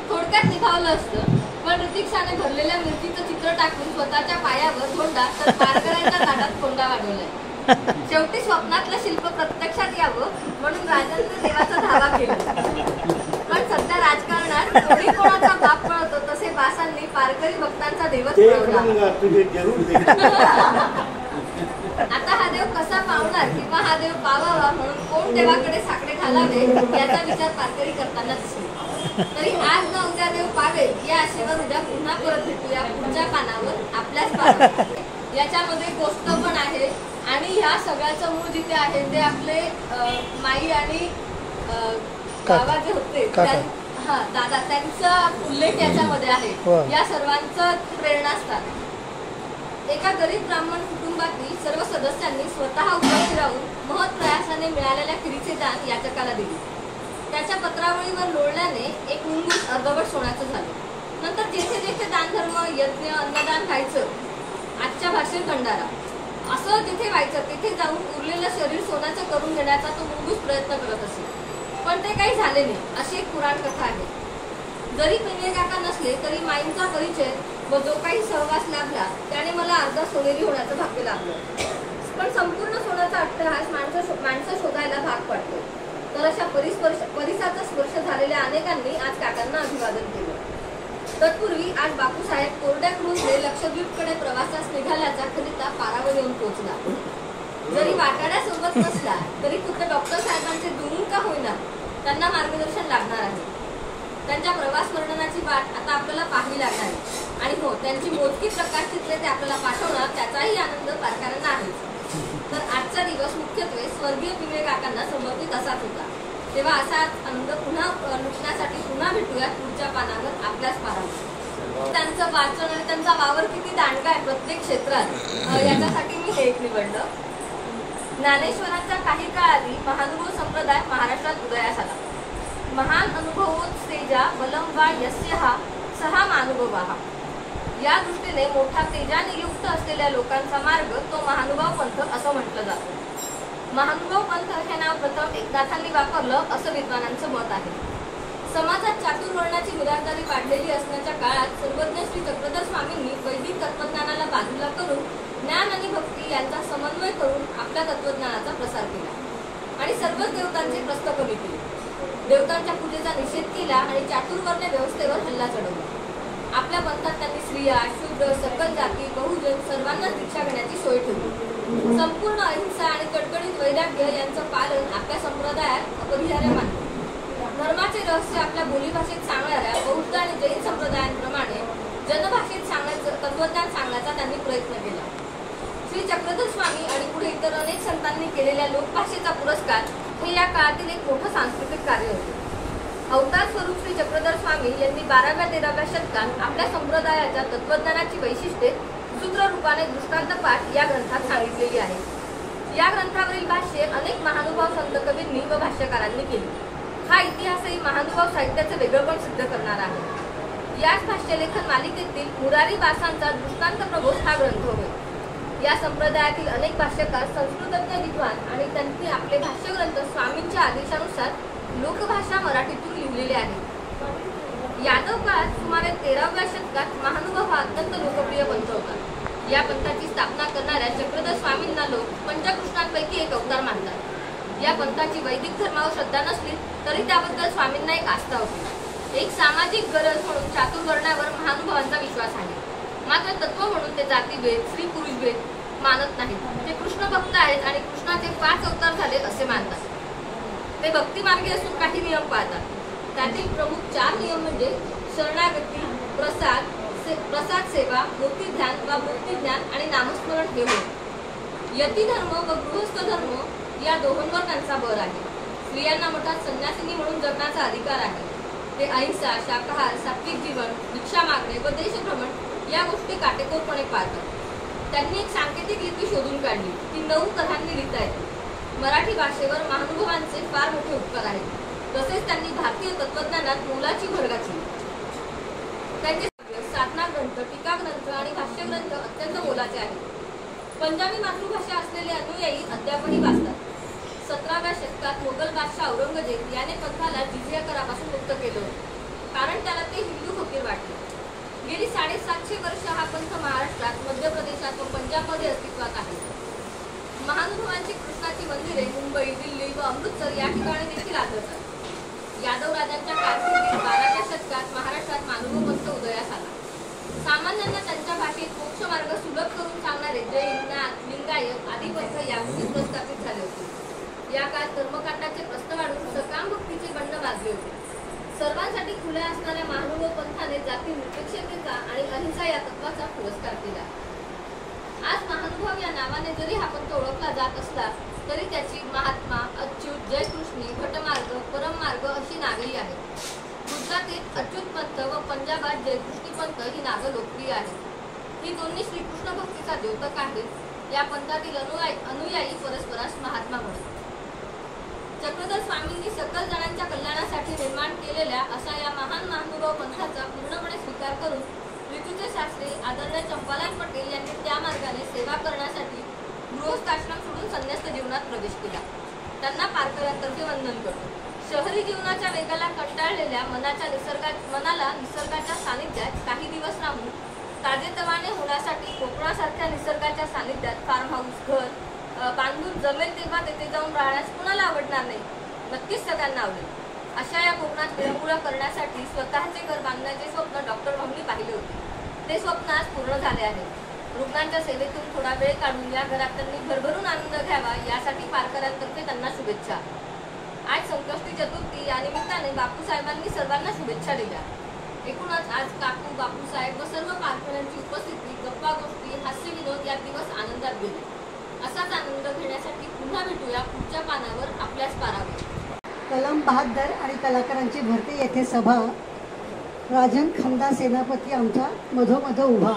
थोडक्यात निभावलं असतं पण ऋतिक्षाने भरलेल्या मिरचीचं चित्र टाकून स्वतःच्या पायावर धोंडा तर पारकरांच्या ताटात कोंडा वाढवलाय. शेवटी स्वप्नातलं शिल्प प्रत्यक्षात यावं म्हणून राजांनी देवाचा धावा केला. पण सध्या राजकारणात कोणी कोणाचा बाप पळतो तसे बासांनी पारकरी भक्तांचा देवच पळवला. आता हा देव कसा पावणार किंवा हा देव पावावा म्हणून कोण देवाकडे साकडे घालावे याचा विचार पारकरी करताना दिसतो. तरी आज ना उद्या देव पावेल या आशेवर उद्या पुन्हा परत भेटूया पुढच्या पानावर आपल्याच पानावर. याच्यामध्ये गोष्ट पण आहे आणि ह्या सगळ्याचं मूळ जिथे आहे ते आपले माई आणि बाबा जे होते दादा त्यांचा उल्लेख याच्यामध्ये आहे. या सर्वांचं प्रेरणास्थान. एका गरीब ब्राह्मण कुटुंबातील सर्व सदस्यांनी स्वतः उपस्थित राहून महत् प्रयासाने मिळालेल्या खिरीचे दान याचकाला दिले. त्याच्या पत्रावळीवर लोळल्याने एक मुंगूस अर्धवट सोन्याचं झालं. नंतर जेथे जेथे दानधर्म यज्ञ अन्नदान व्हायचं, आजच्या भाषेत भंडारा असं जिथे व्हायचं तिथे जाऊन उरलेलं शरीर सोन्याचं करून घेण्याचा तो मुंगूस प्रयत्न करत असे. पण ते काही झाले नाही अशी एक पुराण कथा आहे. जरी पिंगळे काका नसले तरी माईंचा परिचय व जो काही सहवास लाभला त्याने मला अर्धा सोनेरी होण्याचं भाग्य लाभलं. पण संपूर्ण सोन्याचा अट्टहास माणसं शोधायला भाग पडतो. तर अशा परिसाचा स्पर्श झालेल्या अनेकांनी आज काकांना अभिवादन केलं. तत्पूर्वी आज बापूसाहेब कोरड्या क्रूजने लक्षद्वीपकडे प्रवासास निघाल्याचा करिता पारावर येऊन पोहोचला. जरी वाटाड्यासोबत नसला तरी खुद्द डॉक्टर साहेबांचे दुरून का होईना त्यांना मार्गदर्शन लागणार आहे. त्यांच्या प्रवास वर्णनाची वाट आता आपल्याला पाहावी लागणार आहे. आणि हो, त्यांची मोजकी प्रकाशचित्रे ते आपल्याला पाठवणार त्याचाही आनंद पारकऱ्यांना आहे. तर आजचा दिवस मुख्यत्वे स्वर्गीय पिंगळे काकांना समर्पित असाच होता. तेव्हा असाच आनंद पुन्हा लुटण्यासाठी पुन्हा भेटूया पुढच्या पानावर आपल्याच पानावर. त्यांचं वाचन आणि त्यांचा वावर किती दांडगा आहे प्रत्येक क्षेत्रात याच्यासाठी मी हे एक निवडलं. ज्ञानेश्वरांच्या काही काळ आधी महानुभव संप्रदाय महाराष्ट्रात उदयास आला. महान अनुभवोत्तेजा बलम वा यस्य हा सहा महानुभवाः. या दृष्टीने मोठा तेजाने युक्त असलेल्या लोकांचा मार्ग तो महानुभाव पंथ असं म्हटलं जातं. महानुभाव पंथ हे नाव प्रथम एकनाथांनी वापरलं असं विद्वानांचं मत आहे. समाजात चातुर्वर्णाची बिराददारी वाढलेली असण्याच्या काळात सर्वज्ञ श्री चक्रधर स्वामींनी वैदिक तत्वज्ञानाला बाजूला करून ज्ञान आणि भक्ती यांचा समन्वय करून आपल्या तत्वज्ञानाचा प्रसार केला आणि सर्वच देवतांचे प्रस्थ कमी केले. देवतांच्या पूजेचा निषेध केला आणि चातुर्वर्ण व्यवस्थेवर हल्ला चढवला. आपल्या पंथात त्यांनी स्त्रिया, शूद्र, सकल जाती, बहुजन सर्वांना दीक्षा घेण्याची सोय ठेवली. संपूर्ण अहिंसा आणि कडकडीत वैराग्य यांचं पालन आपल्या संप्रदायात अपरिहार्य मानले. धर्माचे रहस्य आपल्या बोलीभाषेत सांगणाऱ्या बौद्ध आणि जैन संप्रदायांप्रमाणे जनभाषेत सांगण्याचं तत्वज्ञान सांगण्याचा त्यांनी प्रयत्न केला. श्री चक्रधर स्वामी आणि पुढे इतर अनेक संतांनी केलेल्या लोकभाषेचा पुरस्कार हे या काळातील एक मोठं सांस्कृतिक कार्य होते. अवतार स्वरूप श्री चक्रधर स्वामी यांनी 12व्या-13व्या शतकात आपल्या संप्रदायाच्या तत्वज्ञानाची वैशिष्ट्ये सूत्र रूपाने दृष्टांत पाठ या ग्रंथात सांगितलेली आहे. या ग्रंथावरील भाष्ये अनेक महानुभाव संत कवींनी व भाष्यकारांनी केली. हा इतिहासही महानुभाव साहित्याचे वेगळेपण सिद्ध करणार आहे. याच भाष्यलेखन मालिकेतील मुरारी बासांचा दृष्टांत प्रबोध हा ग्रंथ होय. या संप्रदायातील अनेक भाष्यकार संस्कृतज्ञ विद्वान आणि त्यांनी आपले भाष्यग्रंथ स्वामींच्या आदेशानुसार लोकभाषा मराठीतून लिहिलेले आहेत. यादव काळात सुमारे 13व्या शतकात महानुभाव हा अत्यंत लोकप्रिय पंथ होता. या पंथाची स्थापना करणाऱ्या चक्रधर स्वामींना लोक पंचकृष्णांपैकी एक अवतार मानतात. या पंथाची वैदिक धर्मावर श्रद्धा नसली तरी त्याबद्दल स्वामींना एक आस्था होती. एक सामाजिक गरज म्हणून चातुर्वर्ण्यावर महानुभावांचा विश्वास आहे. मात्र तत्व म्हणून ते जातीभेद, स्त्री पुरुष भेद मानत नाहीत. ते कृष्ण भक्त आहेत आणि कृष्णाचे 5 अवतार झाले असे मानतात. ते भक्तिमार्गी असून काही नियम पाळतात. त्यातील प्रमुख 4 नियम म्हणजे शरणागती, प्रसाद सेवा, मूर्ती ध्यान वा मूर्ती ज्ञान आणि नामस्मरण हे होय. यती धर्म व गृहस्थ धर्म या दोहोंवर त्यांचा भर आहे. स्त्रियांना मठात संन्यासिनी म्हणून जगण्याचा अधिकार आहे. ते अहिंसा, शाकाहार, सात्विक जीवन, भिक्षा मागणे व देशभ्रमण या गोष्टी काटेकोरपणे पाळतात. त्यांनी एक सांकेतिक लिपी शोधून काढली. ती 9 तऱ्हांनी लिहिता येते. मराठी भाषेवर महानुभावांचे फार मोठे उपकार आहेत. तसेच त्यांनी भारतीय तत्वज्ञानात मोलाची भर घातली. त्यांचे साधना ग्रंथ, टीका ग्रंथ आणि भाष्य ग्रंथ अत्यंत मोलाचे आहेत. पंजाबी मातृभाषा असलेले अनुयायी अद्यापही वाचतात. 17व्या शतकात मोगल बादशाह औरंगजेब याने पंथाला जिझिया करापासून मुक्त केलं होतं, कारण त्याला ते हिंदू फकीर वाटले. गेली 750 वर्ष हा पंथ महाराष्ट्रात, मध्य प्रदेशात व पंजाबमध्ये अस्तित्वात आहे. महानुभावांची कृष्णाची मंदिरे मुंबई, दिल्ली व अमृतसर या ठिकाणी देखील आढळतात. यादव राजांच्या कारकिर्दीत 12व्या शतकात महाराष्ट्रात महानुभाव पंथ उदयास आला. सामान्यांना त्यांच्या भाषेत मोक्षमार्ग सुलभ करून सांगणारे जैन, नाथ, लिंगायत आदी पंथ यापूर्वी प्रस्थापित झाले होते. या काळात कर्मकांडाचे प्रस्थ वाढून सकाम भक्तीचे बंड वाजले होते. सर्वांसाठी खुल्या असणाऱ्या महानुभाव पंथाने जाती निरपेक्षतेचा आणि अहिंसा या तत्वाचा पुरस्कार केला. आज महानुभाव या नावाने जरी हा पंथ ओळखला जात असला तरी त्याची महात्मा, अच्युत, जयकृष्णी, भटमार्ग, परममार्ग अशी नावेही आहेत. गुजरातीत अच्युत पंथ व पंजाबात जयकृष्णी पंथ ही नावं लोकप्रिय आहेत. ही दोन्ही श्रीकृष्ण भक्तीचा द्योतक आहेत. या पंथातील अनुयायी परस्परास महात्मा म्हणतात. चक्रधर स्वामींनी सकल जणांच्या कल्याणासाठी निर्माण केलेल्या अशा या महान महानुभाव पंथाचा पूर्णपणे स्वीकार करून ऋतूचे शास्त्री आदरणीय चंपालाल पटेल यांनी त्या मार्गाने सेवा करण्यासाठी गृहस्थाश्रम सोडून संन्यस्त जीवनात प्रवेश केला. त्यांना पारकऱ्यांतर्फे वंदन करतो. शहरी जीवनाच्या वेगाला कंटाळलेल्या मनाला निसर्गाच्या सानिध्यात काही दिवस राहून ताजेतवाने होण्यासाठी कोकणासारख्या निसर्गाच्या सानिध्यात फार्म हाऊस, घर बांधून जमेल तेव्हा तेथे जाऊन राहण्यास कुणाला आवडणार नाही. नक्कीच सगळ्यांना आवडेल. अशा या कोकणात विरंगुळा करण्यासाठी स्वतःचे घर बांधण्याचे स्वप्न डॉक्टर भाऊंनी पाहिले होते. ते स्वप्न आज पूर्ण झाले आहे. रुग्णांच्या सेवेतून थोडा वेळ काढून या घरात त्यांनी भरभरून आनंद घ्यावा यासाठी पारकऱ्यांतर्फे त्यांना शुभेच्छा. आज संकष्टी चतुर्थी या निमित्ताने बापूसाहेबांनी सर्वांना शुभेच्छा दिल्या. एकूणच आज काकू, बापूसाहेब व सर्व पारकऱ्यांची उपस्थिती, गप्पा गोष्टी, हास्य विनोद या दिवस आनंदात गेले. असाच आनंद घेण्यासाठी पुन्हा भेटूया पुढच्या पानावर. आपल्यास पारावे. कलम 72 आणि कलाकारांची भरती येथे सभा. राजन खंदा सेनापती आमच्या मधोमध उभा.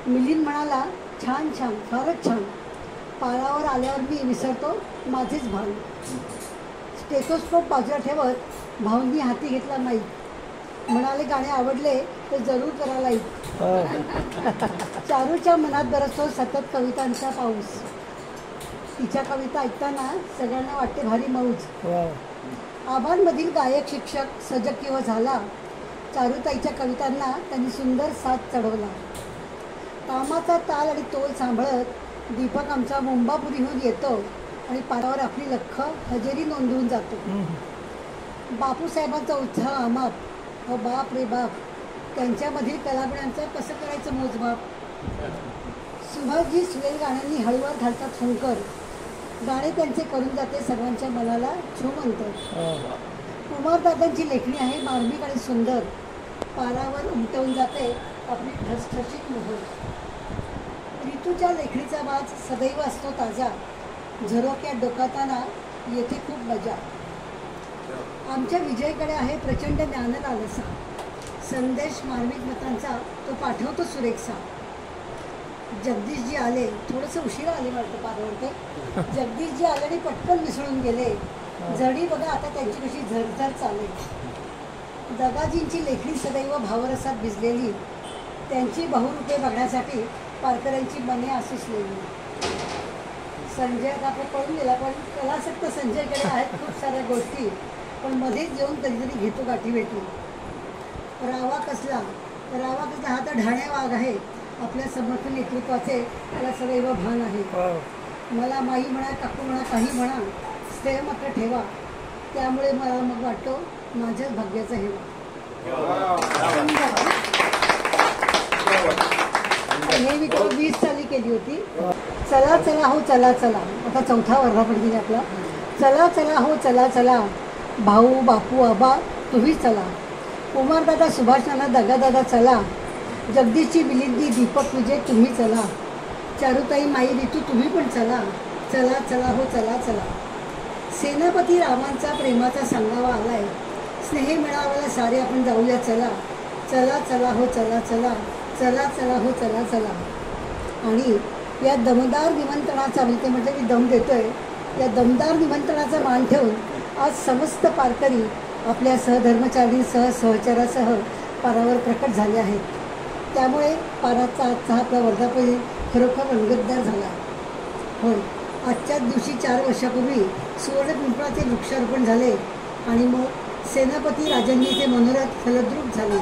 मिलिंद म्हणाला, छान छान, फारच छान. पारावर आल्यावर मी विसरतो माझेच भान. स्टेथोस्कोप बाजूला ठेवत भाऊंनी हाती घेतला माईक. म्हणाले गाणे आवडले तर जरूर करा लाईक. चारूच्या मनात बरसतो सतत कवितांचा पाऊस. तिच्या कविता ऐकताना सगळ्यांना वाटते भारी मौज. आबांमधील गायक शिक्षक सजग किंवा झाला. चारुताईच्या कवितांना त्यांनी सुंदर साथ चढवला. कामाचा ताल आणि तोल सांभाळत दीपक आमचा मुंबापुरीहून येतो आणि पारावर आपली लख्ख हजेरी नोंदवून जातो. बापूसाहेबांचा उत्साह अमाप. हो बाप रे बाप, त्यांच्यामधील कलागुणांचं कसं करायचं मोजमाप. सुभाषजी सुरेल गाण्यांनी हळूवार घालतात हुंकर. गाणे त्यांचे करून जाते सर्वांच्या मनाला छूमंतर. कुमारदादांची लेखणी आहे मार्मिक आणि सुंदर. पारावर उमटवून जाते आपली ठसठशीत मोहर. ऋतूच्या लेखणीचा वाज सदैव असतो ताजा. झरोक्यात डोकाताना येथे खूप मजा. आमच्या विजयकडे आहे प्रचंड ज्ञानलालसा. संदेश मार्मिक मतांचा तो पाठवतो सुरेखसा. जगदीशजी आले, थोडंसं उशिरा आले वाटतं पारावरते. जगदीशजी आले आणि पटकन मिसळून गेले. जडी बघा आता त्यांची कशी झरझर चाले. दगाजींची लेखणी सदैव भावरसात भिजलेली. त्यांची बहुरूपे बघण्यासाठी पारकऱ्यांची मने आसुसलेली. संजय आता पळून गेला, पण कलासक्त संजयकडे आहेत खूप साऱ्या गोष्टी. पण मध्येच येऊन कधीतरी घेतो गाठी भेटी. रावा कसला हा तर ढाण्या वाघ आहे. आपल्या समर्थ नेतृत्वाचे त्याला सदैव भान आहे. मला माई म्हणा, काकू म्हणा, काही म्हणा, स्थेय मात्र ठेवा. त्यामुळे मला मग वाटतो माझ्याच भाग्याचा हेवा. हे मी 20 साली केली होती. चला चला हो चला चला, आता 4था वर्धापन दिन आपला. चला चला हो चला चला, भाऊ बापू आबा तुम्ही चला. कुमारदादा सुभाषनाना दगादादा चला. जगदीशची बिलिंदी दीपक विजय तुम्ही चला. चारुताई माई ऋतू तुम्ही पण चला. चला चला हो चला चला. सेनापती रामांचा प्रेमाचा सांगावा आलाय. स्नेह मिळावाला सारे आपण जाऊया चला. चला चला हो चला चला. चला चला हो चला चला. आणि या दमदार निमंत्रणाचा, म्हणजे म्हटलं मी दम देतोय, या दमदार निमंत्रणाचा मान ठेवून आज समस्त पारकरी आपल्या सहधर्मचारींसह सहचरासह पारावर प्रकट झाले आहेत. त्यामुळे पाराचा आजचा आपला वर्धापन खरोखर रंगतदार झाला. होय, आजच्याच दिवशी 4 वर्षापूर्वी सुवर्णपिंपळाचे वृक्षारोपण झाले आणि मग सेनापती राजांनीचे मनोरथ फलद्रूप झाले.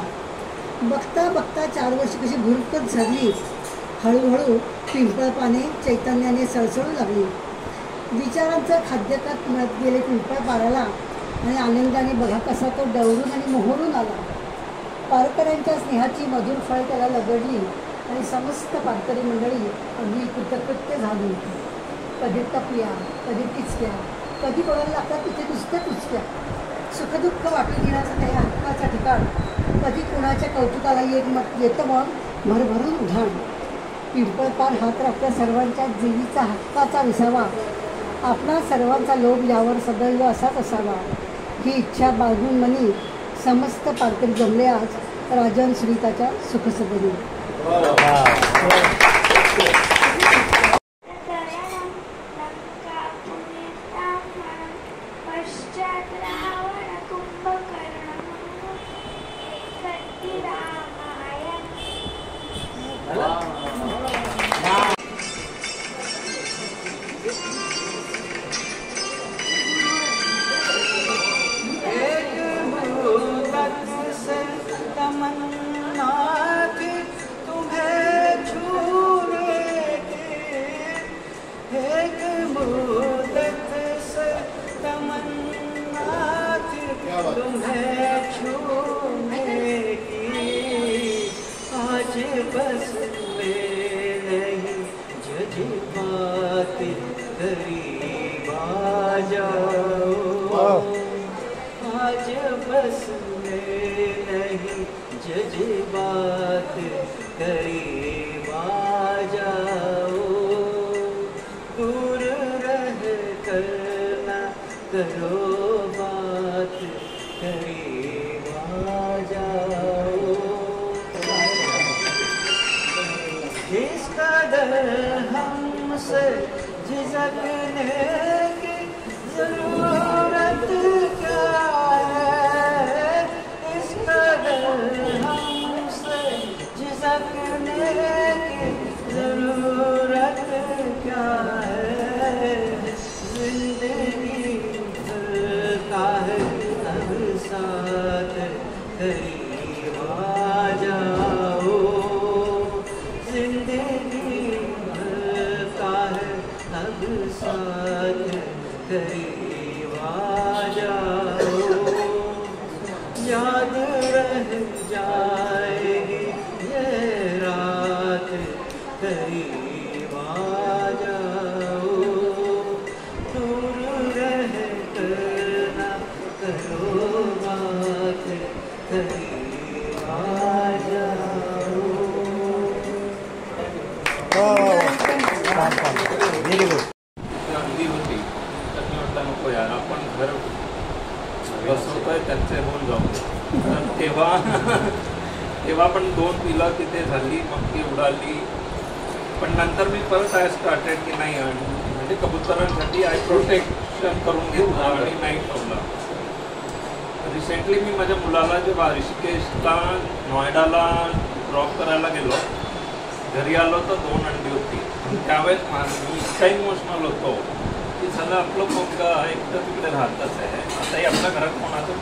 बघता बघता 4 वर्ष कशी भुरकत झाली. हळूहळू पिंपळ पाने चैतन्याने सळसळू लागली. विचारांचं खाद्यखत मिळत गेले पिंपळ पाराला आणि आनंदाने बघा कसा तो डवरून आणि मोहरून आला. पारकऱ्यांच्या स्नेहाची मधुर फळ त्याला लगडली आणि समस्त पारकरी मंडळी अगदी कृतकृत्य झाली. कधी टपल्या, कधी टिचक्या, कधी कोणाला लागतात तिथे नुसत्या टुचक्या. सुखदुःख वाटून घेण्याचं काही हक्काचं ठिकाण. कधी कुणाच्या कौतुकाला येतं मग भरभरून उधाण. पिंपळपान हा तर आपल्या सर्वांच्या जीवीचा हक्काचा विसावा. आपला सर्वांचा लोभ यावर सदैव असाच असावा ही इच्छा बाळगून मनी समस्त पारकरी जमले आज राजन सुनीताच्या सुखसदनी. झिझकने की जरूरत क्या है, इस कदर हमसे झिझकने की जरूरत क्या है, जिंदगी भर का है अब साथ करीब आ जाओ, जिंदगी भर का है अब साथ करीब आ जाओ, याद रह जाएगी ये रात करीब आ जाओ, दूर रह कर ना करो बात करीब आ जाओ। Very good. अंडी होती तर मी म्हटलं नको यार आपण घर बसवतोय त्यांचे होऊन जाऊ. तर तेव्हा पण 2 पिलं तिथे झाली, मग ती उडाली. पण नंतर मी परत आय स्टार्टेड की नाही म्हणजे कबुतरांसाठी आय प्रोटेक्शन करून घेतलं आणि नाही ठेवलं. रिसेंटली मी माझ्या मुलाला जेव्हा ऋषिकेशला नोएडाला ड्रॉप करायला गेलो, घरी आलो तर 2 अंडी होती. त्यावेळेस मी इतका इमोशनल होतो की झालं आपलं मुलगा एकटं तिकडे राहतच आहे, आताही आपल्या घरात कोणाचं.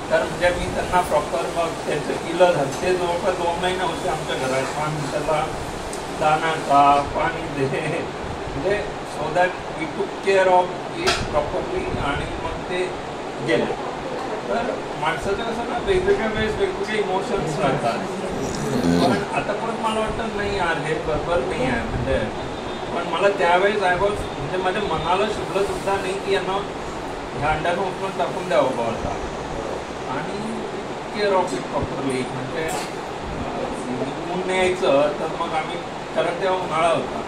तर म्हणजे मी त्यांना प्रॉपर मग त्यांचं इलं झालं. ते जवळपास 2 महिने होते आमच्या घरात. पण त्याला दाना खा, पाणी दे, म्हणजे so that we took care of it properly. आणि मग ते गेले. तर माणसाचं कसं ना वेगवेगळ्या वेळेस वेगवेगळे इमोशन्स राहतात. पण आता परत मला वाटतं नाही यार हे बरोबर नाही आहे. म्हणजे पण मला त्यावेळेस म्हणजे माझ्या मनाला शुभलं सुद्धा नाही की यांना ह्या अंड्यानं उचलून टाकून द्यावं बाबा. आणि केअर ऑफ इट प्रॉपरली. म्हणजे ऊन यायचं तर मग आम्ही, कारण तेव्हा उन्हाळा होता,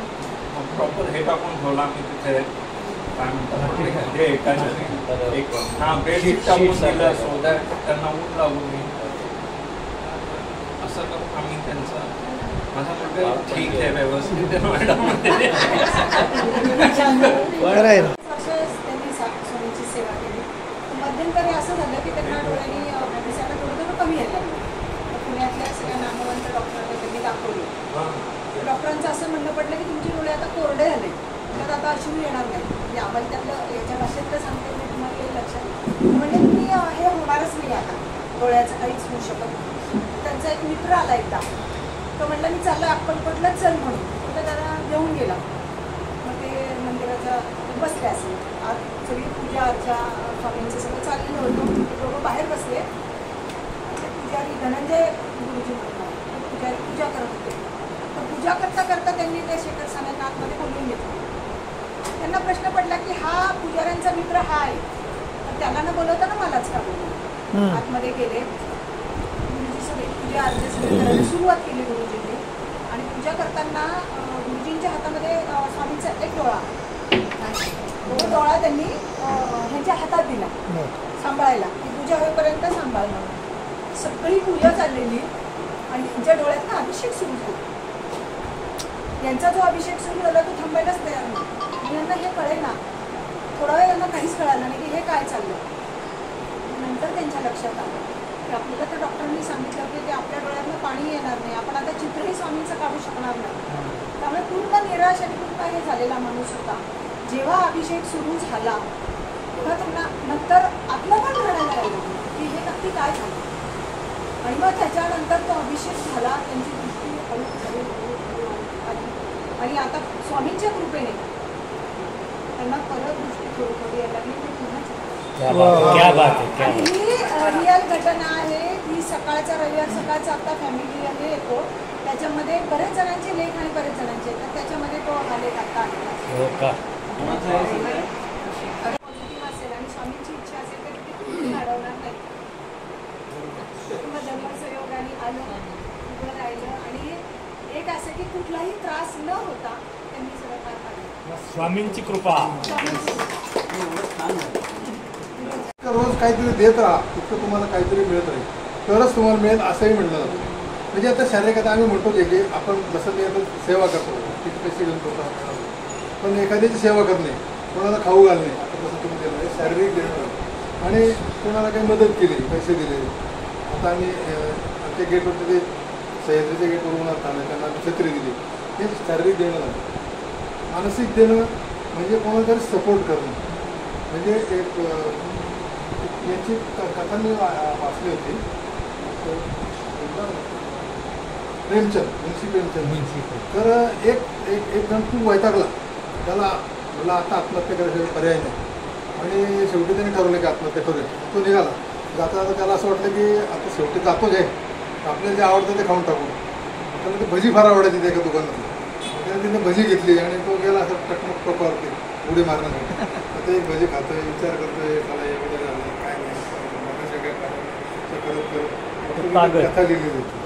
मग प्रॉपर हे टाकून ठेवला आम्ही तिथे. काय म्हणतात हे एक बेडशीट टाकून दिलं सो दॅट त्यांना ऊन लागू नये. असं करून आम्ही त्यांचा माझा मुलगा ठीक आहे व्यवस्थित नोएडामध्ये. त्यांनी स्वामीची सेवा केली. मध्यंतरी असं झालं की त्यांना डोळ्यांनी दिसायला थोडं कमी यायला लागलं. पुण्यातल्या सगळ्या नामवंत डॉक्टरांना त्यांनी दाखवली. डॉक्टरांचं असं म्हणणं पडलं की तुमचे डोळे आता कोरडे झाले, तर आता अश्रू येणार नाही. म्हणजे आम्हाला त्यातलं याच्या भाषेतलं सांगते मी तुम्हाला काही लक्षात. म्हणजे तुम्ही हे होणारच नाही आता, डोळ्याचं काहीच होऊ शकत नाही. त्यांचा एक मित्र आला एकदा, तो म्हटला मी चाललं अक्कलकोटलाच चल म्हणून. तर त्याला घेऊन गेला. मग ते मंदिराच्या बसले असेल, आज सगळी पूजा अर्चा स्वामींचं सगळं चाललेलं होतं. ते दोघं बाहेर बसले. पुजारी धनंजय गुरुजी म्हणून पुजारी पूजा करत होते. तर पूजा करता करता त्यांनी ते शेखर साहेबांना आतमध्ये बोलवून घेतलं. त्यांना प्रश्न पडला की हा पुजाऱ्यांचा मित्र हा आहे, तर त्याला न बोलवताना मलाच का बोलवलं. आतमध्ये गेले. गुरुजी सगळे पूजा अर्चा सगळी करायला सुरुवात केली गुरुजींनी. आणि पूजा करताना गुरुजींच्या हातामध्ये स्वामींचा एक डोळा, तो डोळा त्यांनी ह्यांच्या हातात दिला सांभाळायला, की पूजा होईपर्यंत सांभाळणं. सगळी पूजा चाललेली आणि ह्यांच्या डोळ्यात ना अभिषेक सुरू झाला. यांचा जो अभिषेक सुरू झाला तो थांबायलाच तयार नाही. यांना हे कळेना. थोडा वेळ यांना काहीच कळालं नाही की हे काय चाललं. नंतर त्यांच्या लक्षात आलं की आपल्याला तर डॉक्टरांनी सांगितलं होतं की आपल्या डोळ्यातनं पाणी येणार नाही, आपण आता चित्रही स्वामींचं काढू शकणार नाही. त्यामुळे पूर्ण निराश आणि पूर्ण हे झालेला माणूस होता. जेव्हा अभिषेक सुरू झाला तेव्हा त्यांना नंतर आतलं पण रडायला लागलं की हे नक्की काय झालं. आणि मग त्याच्यानंतर तो अभिषेक झाला. त्यांची दृष्टी हळू आली. आणि आता स्वामींच्या कृपेने त्यांना परत दृष्टी थोडी यायला लागली. ते पुन्हा आणि ही रिअल घटना आहे. ही सकाळचा रविवार सकाळचा आता फॅमिली हे येतो, त्याच्यामध्ये बरेच जणांचे लेख आणि बरेच जणांचे येतात. त्याच्यामध्ये तो हा लेख आता आलेला असेल आणि स्वामींची इच्छा असेल तर ते कुठेही अडवणार नाही. मग धर्मसहयोगाने आलं, उभं राहिलं आणि एक असं की कुठलाही त्रास न होता त्यांनी सगळं पार पाडलं. स्वामींची कृपा. रोज काहीतरी देत राहा, तितकं तुम्हाला काहीतरी मिळत राहील, तरच तुम्हाला मिळेल असंही म्हटलं जातं. म्हणजे आता शारीरिक आता आम्ही म्हणतो की आपण जसं मी आता सेवा करतो, किती पैसे घेऊन करतो, पण एखाद्याची सेवा करणे, कोणाला खाऊ घालणे, आता कसं तुम्ही केलं आहे शारीरिक देणं, आणि कोणाला काही मदत केली, पैसे दिले. आता आम्ही आमच्या गेटवरती ते सह्याद्रीच्या गेटवर उन्हात आणलं, त्यांना छत्री दिली, हे शारीरिक देणं झालं. मानसिक देणं म्हणजे कोणाला तरी सपोर्ट करणं. म्हणजे एक याची कथा मी वाचली होती, प्रेमचंद, मुन्शी प्रेमचंद. तर एक जण खूप वैतागला, त्याला मला आता आत्महत्या करायचा पर्याय नाही, आणि शेवटी त्याने ठरवलं की आत्महत्या करूया. तो निघाला. जाता जाता त्याला असं वाटलं की आता शेवटी जातोच आहे, आपल्याला जे आवडतं ते खाऊन टाकू. त्याला ते भजी फार आवडायची त्या एका दुकानातली. त्याने तिने भजी घेतली आणि तो गेला असं टकमक टोकावरती उडी मारण्यासाठी. आता एक भजी खातोय, विचार करतोय, त्याला एवढं झालं काय नाही, कथा लिहिली होती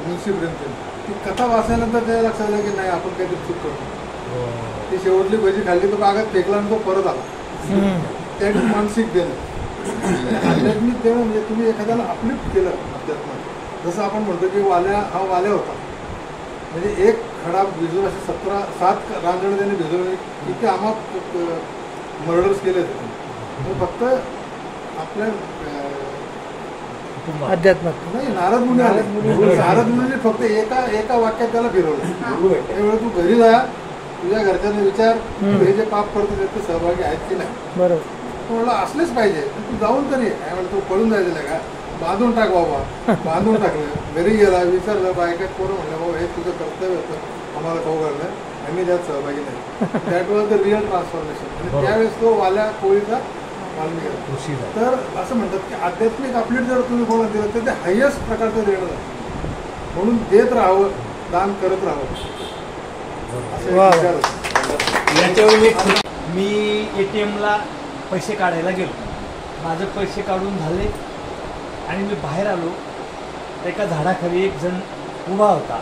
मुन्शी प्रेमचंद. ती कथा वाचल्यानंतर त्याला लक्षात आलं की नाही आपण काहीतरी चूक करतो. ती शेवटली भजी खाल्ली, तो कागद फेकला आणि तो परत आला. त्याची मानसिक देणं. आध्यात्मिक देणं म्हणजे तुम्ही एखाद्याला अप्लिफ्ट केलं अध्यात्मात. जसं आपण म्हणतो की वाल्या हा वाल्या होता, म्हणजे एक खडा भिजून असे 7 रांजण त्याने भिजवले. इथे आम्हाला मर्डर्स केले होते. फक्त आपल्या अध्यात्मात नाही, नारद मुनी आले. नारद मुनीने फक्त एका वाक्यात त्याला फिरवलं. त्यामुळे तू घरी जा, तुझ्या घरच्यांना विचार, हे जे पाप करतो त्यात सहभागी आहेत की नाही. बरोबर. तुम्हाला असलेच पाहिजे. तू जाऊन तरी काय म्हणतो, तू पळून जायचं नाही का, बांधून टाक बाबा. बांधून टाकलं, घरी गेला, विचारलं, बायकात पोरं म्हणलं बाबा हे तुझं कर्तव्य होतं, आम्हाला खाऊ घाललं, आम्ही त्यात सहभागी नाही. That was the real transformation. आणि त्यावेळेस तो वाल्या कोळीचा वाल्मिकी. तर असं म्हणतात की आध्यात्मिक अपलीट जर तुम्ही कोणाला दिलं तर ते हायेस्ट प्रकारचं देणं झालं. म्हणून देत राहावं, दान करत राहावं. याच्यावर मी ATMला पैसे काढायला गेलो. माझे पैसे काढून झाले आणि मी बाहेर आलो. एका झाडाखाली एक जण उभा होता.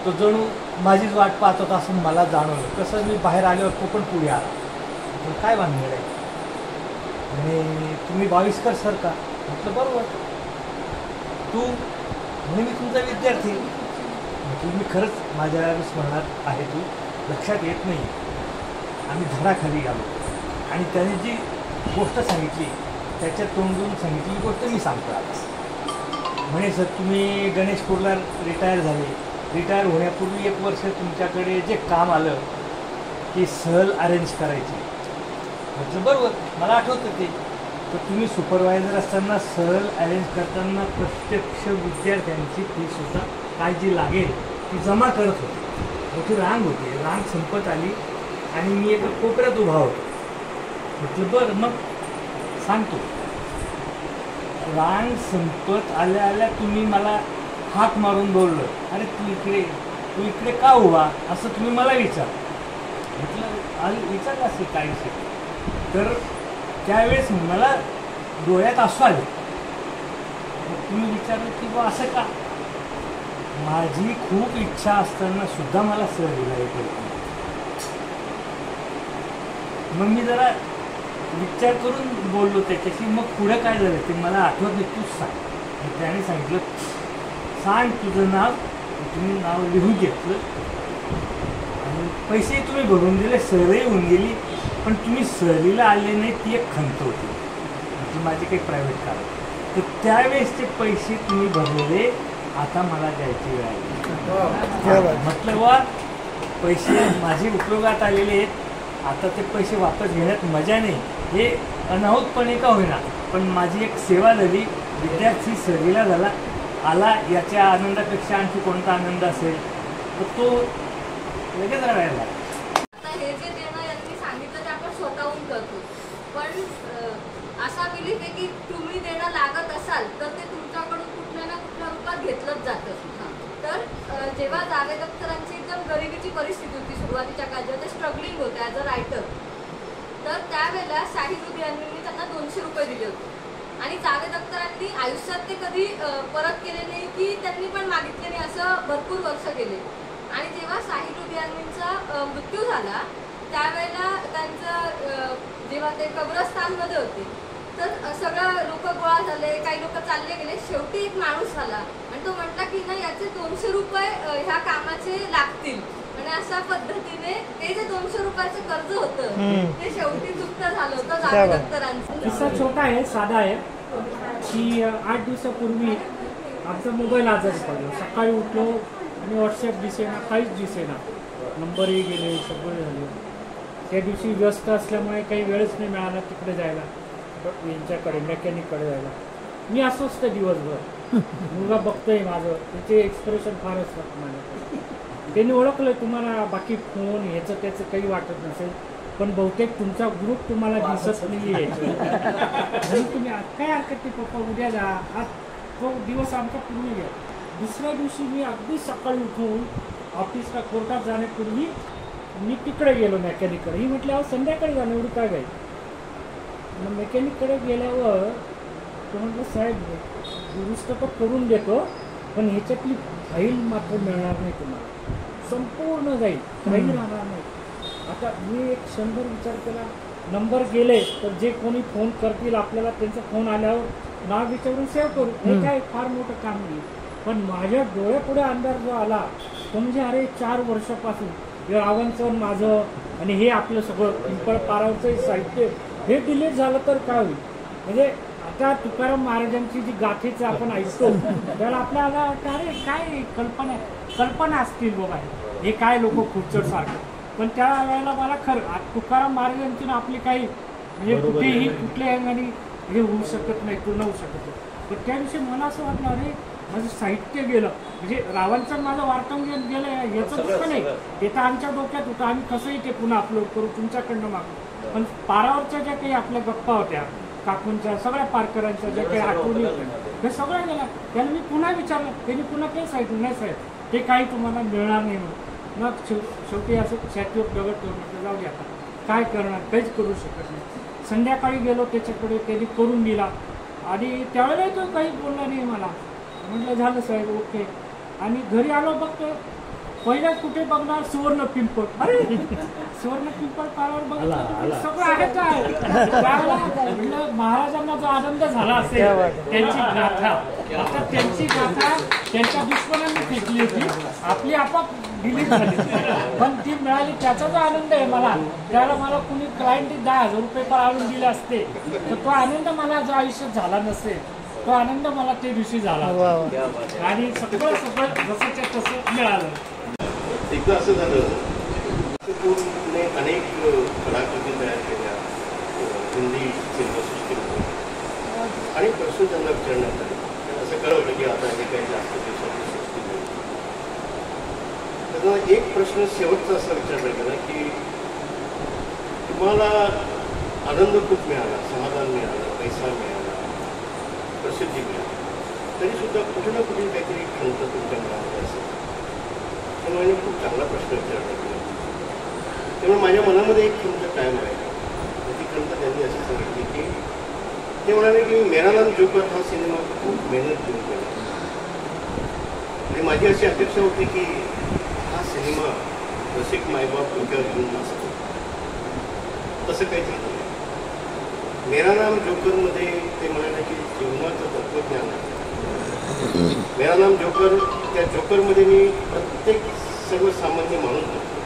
तो जणू माझीच वाट पाहत होता असं मला जाणवलं. कसं मी बाहेर आल्यावर तो पण पुढे आला. काय भानगड आहे, आणि तुम्ही भाविस्कर सर का? म्हटलं बरोबर. तू म्हणे मी तुमचा विद्यार्थी. म्हटलं मी खरंच माझ्या स्मरणात आहे, तू लक्षात येत नाही. आम्ही झाडाखाली गेलो आणि त्याने जी गोष्ट सांगितली त्याच्या तोंडून सांगितलेली गोष्ट मी सांगतो आता. म्हणे सर तुम्ही गणेशपूरला रिटायर झाले. रिटायर होण्यापूर्वी 1 वर्ष तुमच्याकडे जे काम आलं की सहल अरेंज करायची. म्हटलं बरोबर, मला आठवतं ते. तर तुम्ही सुपरवायझर असताना सहल अरेंज करताना प्रत्यक्ष विद्यार्थ्यांची फीसुद्धा काय जी लागेल ती जमा करत होती. मोठी रांग होती. रांग संपत आली आणि मी एका कोपऱ्यात उभा होतो. म्हटलं बरं मग सांगतो. रांग संपत आल्या आल्या तुम्ही मला हाक मारून बोललं, अरे तू इकडे का उभा, असं तुम्ही मला विचार. म्हटलं विचारलं असेल काय विषय. तर त्यावेळेस मला डोळ्यात असू आले. तुम्ही विचारलं की बा असं का. माझी खूप इच्छा असताना सुद्धा मला सहलीला येते. मग मी जरा विचार करून बोललो त्याच्याशी. मग पुढे काय झालं ते मला आठवत नाही, तूच सांग. त्याने सांगितलं सांग तुझं नाव. तुम्ही नाव लिहून घेतलं आणि पैसे तुम्ही भरून दिले. सहलही होऊन गेली, पण तुम्ही सहलीला आले नाही ती एक खंत होती. म्हणजे माझी काही प्रायव्हेट कार. तर त्यावेळेस ते पैसे तुम्ही भरलेले आता मला द्यायची वेळ आली. म्हटलं वा पैसे माझे उपयोगात आलेले आहेत. आता ते पैसे वापस घेण्यात मजा नाही. हे अनाहूतपणे का होईना पण माझी एक सेवा झाली. विद्यार्थी सहलीला झाला आला, याच्या आनंदापेक्षा आणखी कोणता आनंद असेल तर तो लगेच राहायला. आता हे जे देणं यांनी सांगितलं ते आपण स्वतःहून करतो. पण असा बिलीफ आहे की तुम्ही देणं लागत असाल तर ते तुमच्याकडून कुठल्या ना कुठल्या रूपात घेतलंच जातं. तर जेव्हा जावेद अख्तरांची एकदम गरिबीची परिस्थिती होती सुरुवातीच्या काळात, जेव्हा ते स्ट्रगलिंग होते ॲज अ रायटर, तर त्यावेळेला शाहीद यांनी त्यांना 200 रुपये दिले होते. आणि जावेद अख्तरांनी आयुष्यात ते कधी परत केले नाही की त्यांनी पण मागितले नाही, असं भरपूर वर्ष गेले. आणि जेव्हा शाहीद लुधियानवींचा मृत्यू झाला त्यावेळेला त्यांचं जेव्हा ते कब्रस्तानमध्ये होते तर सगळं लोक गोळा झाले, काही लोक चालले गेले. शेवटी एक माणूस आला आणि तो म्हटला की ना याचे 200 रुपये ह्या कामाचे लागतील. आणि अशा पद्धतीने ते जे 200 रुपये प्रकारचं कर्ज होतं ते शेवटी चुकत झालं होतं जावेदत्तरांचं. किस्सा छोटा आहे, साधा आहे की 8 दिवसापूर्वी आमचा मोबाईल आजारी पडला. सकाळी उठलो आणि व्हॉट्सअप दिसेना, काहीच दिसेना, नंबरही गेले, सगळे झाले. त्या दिवशी व्यस्त असल्यामुळे काही वेळच नाही मिळाला तिकडे जायला, यांच्याकडे मेकॅनिककडे जायला. मी अस्वस्थ दिवसभर. मुलगा बघतोय माझं, त्याचे एक्सप्रेशन फार असतात माझ्याकडे. त्यांनी ओळखलं तुम्हाला बाकी फोन ह्याचं त्याचं काही वाटत नसेल, पण बहुतेक तुमचा ग्रुप तुम्हाला दिसत नाही आहे. म्हणून तुम्ही काय हरकत नाही पप्पा, उद्या जा. आज तो दिवस आमचा पूर्ण गेला. दुसऱ्या दिवशी मी अगदी सकाळी उठून ऑफिसला कोर्टात जाण्यापूर्वी मी तिकडे गेलो मेकॅनिककडे. ही म्हटलं अहो संध्याकाळी जाणं एवढं काय काय. मग मेकॅनिककडे गेल्यावर तो म्हटलं साहेब दुरुस्त तर करून देतो, पण ह्याच्यातली फाईल मात्र मिळणार नाही तुम्हाला, संपूर्ण जाईल, काही राहणार नाही. आता मी एक क्षणभर विचार केला, नंबर गेले तर जे कोणी फोन करतील आपल्याला त्यांचा फोन आल्यावर नाव विचारून सेव्ह करू, हे काय फार मोठं काम नाही. पण माझ्या डोळ्यापुढे अंधार जो आला तो म्हणजे अरे 4 वर्षापासून हे रावणचं माझं आणि हे आपलं सगळं पिंपळ पारावरचं साहित्य हे डिलीट झालं तर काय होईल. म्हणजे आता तुकाराम महाराजांची जी गाथेचं आपण ऐकतो त्याला आपल्याला अरे काय कल्पना असतील बाबा, हे काय लोक खुर्चडसारखं. पण त्या वेळेला मला खरं तुकाराम महाराजांची ना आपली काही म्हणजे कुठेही कुठल्या अंगाने हे होऊ शकत नाही, पूर्ण होऊ शकत नाही. पण त्या दिवशी मला असं वाटलं अरे माझं साहित्य गेलं, म्हणजे रावणचं माझं वार्तांकन गेलं याचं दुःख नाही, ते तर आमच्या डोक्यात होतं, आम्ही कसंही ते पुन्हा अपलोड करू तुमच्याकडनं मागू. पण पारावरच्या ज्या काही आपल्या गप्पा होत्या काकूंच्या, सगळ्या पारकरांच्या ज्या काही आठवणी होत्या हे सगळं गेलं. त्याला मी पुन्हा विचारलं, त्यांनी पुन्हा काही सांगितलं नाही साहेब ते काही तुम्हाला मिळणार नाही म्हणून. मग शेवटी असं छातीवर दगड ठेवून म्हटलं जाऊ द्या, आता काय करणार, काहीच करू शकत नाही. संध्याकाळी गेलो त्याच्याकडे, त्यांनी करून दिला आणि त्यावेळेला तो काही बोलला नाही मला. म्हटलं झालं साहेब ओके. आणि घरी आलो बघतो पहिल्या कुठे बघणार सुवर्ण पिंपळ, अरे सुवर्ण पिंपळ पारावर बघितलं सगळं आहे काय. म्हटलं महाराजांना जो आनंद झाला असेल त्यांची गाथा, आता त्यांची गाथा त्यांच्या दुश्मनांनी फेकली होती, आपली आपाप डिलीट झाली, पण ती मिळाली त्याचा जो आनंद आहे मला. त्याला मला कुणी क्लायंट 10,000 रुपये पर आणून दिले असते तर तो आनंद मला जो आयुष्यात झाला नसेल तो आनंद मला त्या दिवशी झाला आणि सगळं जसंच्या तसं मिळालं. एकदा असं झालं पूर्णे अनेक कलाकृती तयार केल्या हिंदी सिनेमासृष्टीमध्ये आणि प्रश्न त्यांना विचारण्यात आले. असं कळवलं की आता हे काही जास्त दिवसाची सृष्टी नाही. त्यांना एक प्रश्न शेवटचा असा विचारला गेला की तुम्हाला आनंद खूप मिळाला, समाधान मिळालं, पैसा मिळाला, प्रसिद्धी मिळाली, तरीसुद्धा कुठे ना कुठे काहीतरी खंत तुमच्या मनामध्ये असेल. त्यामुळे खूप चांगला प्रश्न विचारला गेला. त्यामुळे माझ्या मनामध्ये एक खंत कायम आहे. ती खंत त्यांनी अशी सांगितली की ते म्हणाले की मेरा नाम जोकर हा सिनेमा खूप मेहनत घेऊन केला आणि माझी अशी अपेक्षा होती की हा सिनेमा रसिक मायबाप डोक्यावर घेऊन नसतो. तसं काही झालं नाही. मेरा नाम जोकरमध्ये ते म्हणाले की जीवनाचं तत्वज्ञान आहे. मेरा नाम जोकर, त्या जोकरमध्ये मी प्रत्येक सर्वसामान्य माणूस बघतो.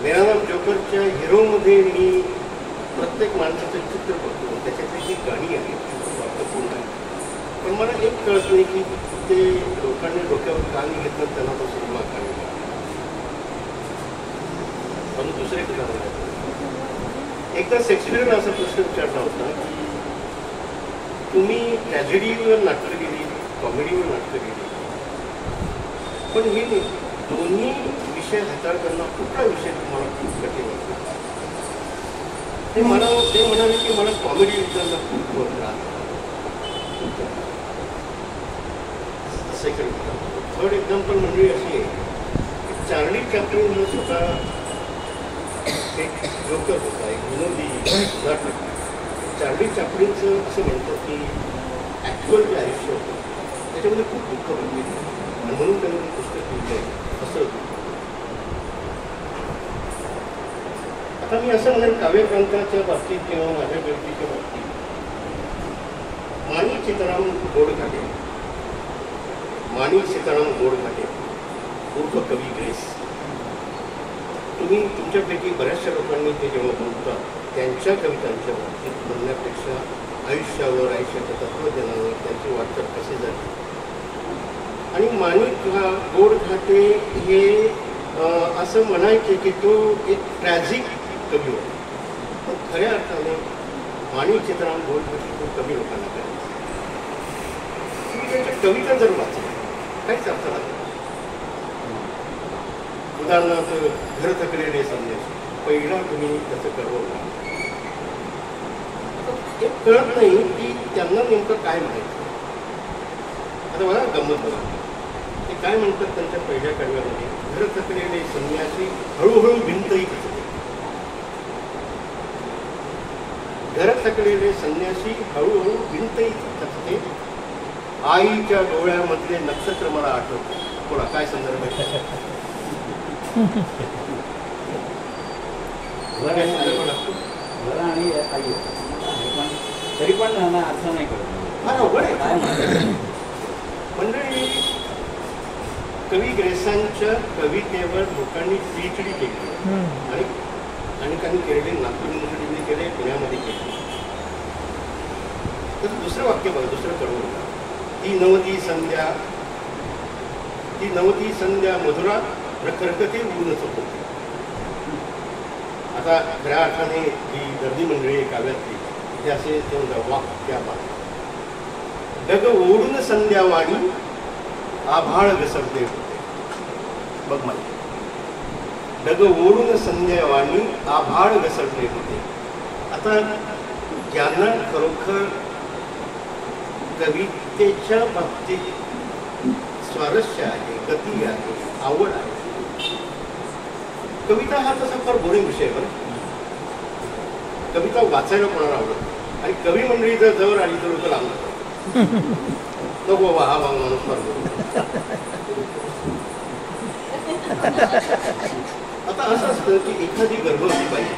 मेरा नाम जोकरच्या हिरोमध्ये मी प्रत्येक माणसाचं चित्र बघतो, त्याच्यातली जी गाणी आहेत खूप अर्थपूर्ण आहे. पण मला एक कळत नाही की ते लोकांनी डोक्यावर का नाही घेतलं त्यांना तो सिनेमा का नाही. पण दुसरे कारण आहे. एकदा शेक्सपियरने असा प्रश्न विचारला होता की तुम्ही ट्रॅजेडीवर नाटकं केली, कॉमेडीवर नाटकं केली, पण हे दोन्ही विषय हाताळताना कुठला विषय तुम्हाला खूप कठीण वाटतो. ते म्हणाले की मला कॉमेडी विचारला खूप त्रास. सेकंड थर्ड एक्झाम्पल म्हणजे अशी आहे चार्ली चॅप्लिन हा स्वतः एक जोकर होता, एक विनोदी उदाहरण. चार्ली चॅप्लिनचं असं म्हणतात की ॲक्च्युअल जे आयुष्य होतं त्याच्यामध्ये खूप दुःख बनलेलं आणि म्हणून त्यांनी ते पुस्तक लिहिलं असं. आता मी असं म्हणेन काव्यग्रंथाच्या बाबतीत किंवा माझ्या व्यक्तीच्या बाबतीत माणिक सीताराम गोडघाटे उर्फ कवी ग्रेस तुम्ही तुमच्यापैकी बऱ्याचशा लोकांनी ते जेव्हा बोलतात त्यांच्या कवितांच्या बाबतीत म्हणण्यापेक्षा आयुष्यावर, आयुष्याच्या तत्त्वज्ञानावर त्यांची वाटचाल कशी झाली. आणि माणिक गोड घाटे हे असं म्हणायचे की तो एक ट्रॅजिक कवी होता, पण खऱ्या अर्थाने माणिक चित्राम गोड घाटे तो कवी लोकांना करायचा. तुम्ही त्यांच्या कविता जर वाचल्या काहीच अर्थ लागला. उदाहरणार्थ घर थकलेले संदेश पहिला तुम्ही त्याचं करवलं हे कळत नाही की त्यांना नेमकं काय म्हणायचं. आता बघा गंमत बघा, ते काय म्हणतात त्यांच्या पहिल्या कडव्यामध्ये, घर थकलेले संन्यासी हळूहळू भिंतही खचते. घर थकलेले संन्यासी हळूहळू भिंतही खचते. आईच्या डोळ्यामधले नक्षत्र मला आठवते. थोडा काय संदर्भ आहे? घर आणि आई पण तरी पण अर्थ नाही करत. फार अवघड आहे मंडळी. कवी ग्रेसांच्या कवितेवर लोकांनी पीएचडी केली आणि अनेकांनी केलेले, नागपूर युनिव्हर्सिटीने केले, पुण्यामध्ये केले. तर दुसरं वाक्य बघा, दुसरं कडवं, ती नवती संध्या मधुरा रखरखते ऊन चौकते. आता खऱ्या अर्थाने ही गर्दी मंडळी काव्यातली ते असे वाक्या डग ओढून संध्यावाणी आभाळ घसरते होते. बघ मला, डग ओढून संध्यावाणी आभाळ घसरले होते. आता ज्यांना खरोखर कवितेच्या बाबतीत स्वारस्य आहे, गती आहे, आवड आहे. कविता हा तसा फार बोरिंग विषय आहे. कविता वाचायला कोणाला आवडत, आणि कवी मंडळी जर जवळ आली तर लोक लांब नको बाबा, हा माणूस फार बोलतो. आता असं असतं की एखादी गर्भवती पाहिजे,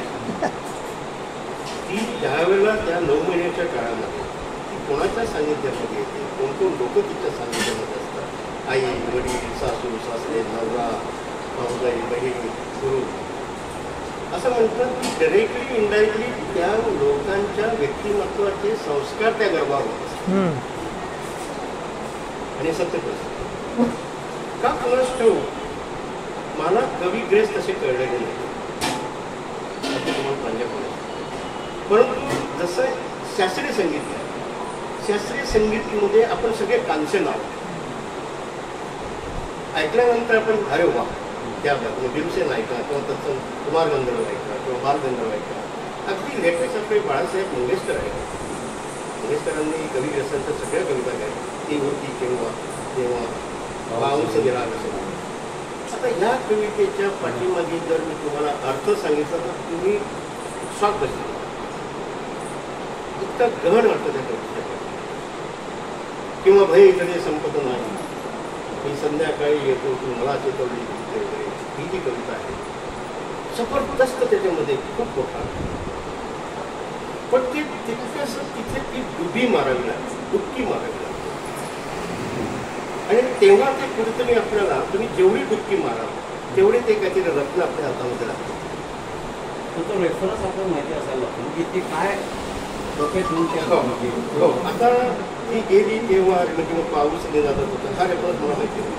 ती ज्यावेळेला त्या 9 महिन्याच्या काळामध्ये ती कोणाच्या सान्निध्यामध्ये येते, कोण लोक तिच्या सान्निध्यामध्ये असतात, आई, वडील, सासू, सासरे, नवरा, भाऊजाई, बहीण, गुरु, असं म्हणतात की डायरेक्टली इनडायरेक्टली त्या लोकांच्या व्यक्तिमत्वाचे संस्कार त्या गर्भावर होत असतात. आणि सत्य का कोणास ठेवू, मला कवी ग्रेस तसे कळलेले नाही परंतु जसं शास्त्रीय संगीत आहे, शास्त्रीय संगीतमध्ये आपण सगळे कांचन आहोत. ऐकल्यानंतर आपण अरे वा, त्या भीमसेन ऐका किंवा तत्सम कुमार गंधर्व ऐका किंवा बालगंधर्व ऐका. अगदी लेटेस्ट आपले बाळासाहेब मंगेशकर आहेत. मंगेशकरांनी कवी ग्रेसांच्या सगळ्या कविता गायल्या, ती होती केव्हा तेव्हा पाऊस गेला असं. आता ह्या कवितेच्या पाठीमागे जर मी तुम्हाला अर्थ सांगितला तर तुम्ही शॉक बसले. इतका गहन अर्थ त्या कवितेच्या किंवा भय कधी संपत नाही, मी संध्याकाळी येतो तू मला चेतवली, ही जी कविता आहे जबरदस्त, त्याच्यामध्ये खूप मोठा, पण ते तितकंसं तिथे ती डुबी मारावी लागते, डुबकी मारावी लागते. आणि तेव्हा ते कुठेतरी आपल्याला, तुम्ही जेवढी डुबकी मारा तेवढे ते काहीतरी रत्न आपल्या हातामध्ये लागते. तो रेफरन्स आपल्याला माहिती असायला लागतो की ती काय हो. आता ती गेली तेव्हा किंवा पाऊस जात होता, हा रेफरन्स मला माहिती होता.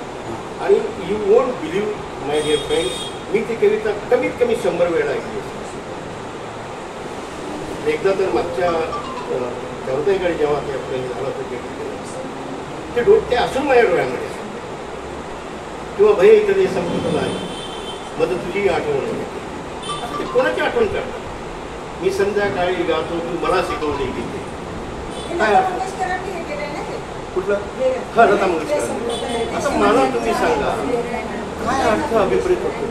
आणि you won't believe my dear friend, मी ती कविता कमीत कमी 100 वेळा ऐकली. एकदा तर मागच्या चौथ्याकडे जेव्हा ते आपलं हे झालं होतं ते ते असून माझ्या डोळ्यामध्ये किंवा भय इकडे संपत नाही, मग तुझी आठवण येते. आता ते कोणाची आठवण करतात? मी संध्याकाळी गातो तू मला शिकवली गीते. काय कुठलं? हा, लता मंगेशकर. आता मला तुम्ही सांगा काय अर्थ अभिप्रेत होतो,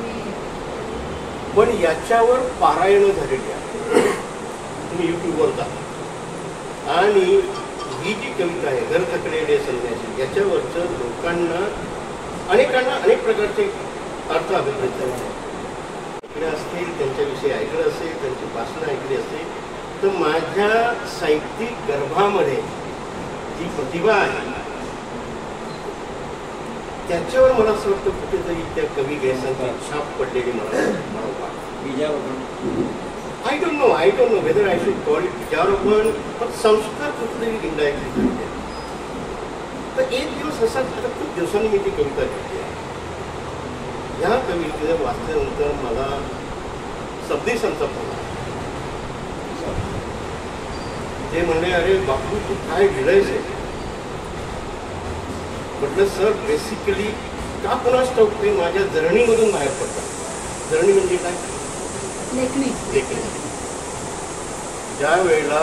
पण याच्यावर पारायण झालेली आहे. तुम्ही युट्यूबवर जा आणि ही जी कविता आहे घर थकलेले संन्यासी, याच्यावरचं लोकांना अनेकांना अनेक प्रकारचे अर्थ अभिप्रेत झाले असतील, त्यांच्याविषयी ऐकलं असेल, त्यांची भाषणं ऐकली असेल, तर माझ्या साहित्यिक गर्भामध्ये जी प्रतिभा आहे त्याच्यावर मला असं वाटतं कुठेतरी त्या कवी ग्रेसांची छाप पडलेली मला वाटतं. I don't know whether I should call it विद्यारोपण, पण संस्कार कुठेतरी इंडायरेक्टली करते. तर एक दिवस असा, आता खूप दिवसांनी मी ती कविता लिहिली आहे. या कवितेला वाचल्यानंतर मला सबदी संताप झाला. ते म्हणले, अरे बापू तू काय लिहिलंयस? म्हटलं सर बेसिकली का कोणाच ठाऊक ते माझ्या जर्नीमधून बाहेर पडतात. जर्नी म्हणजे काय? लेखणी. ज्या वेळेला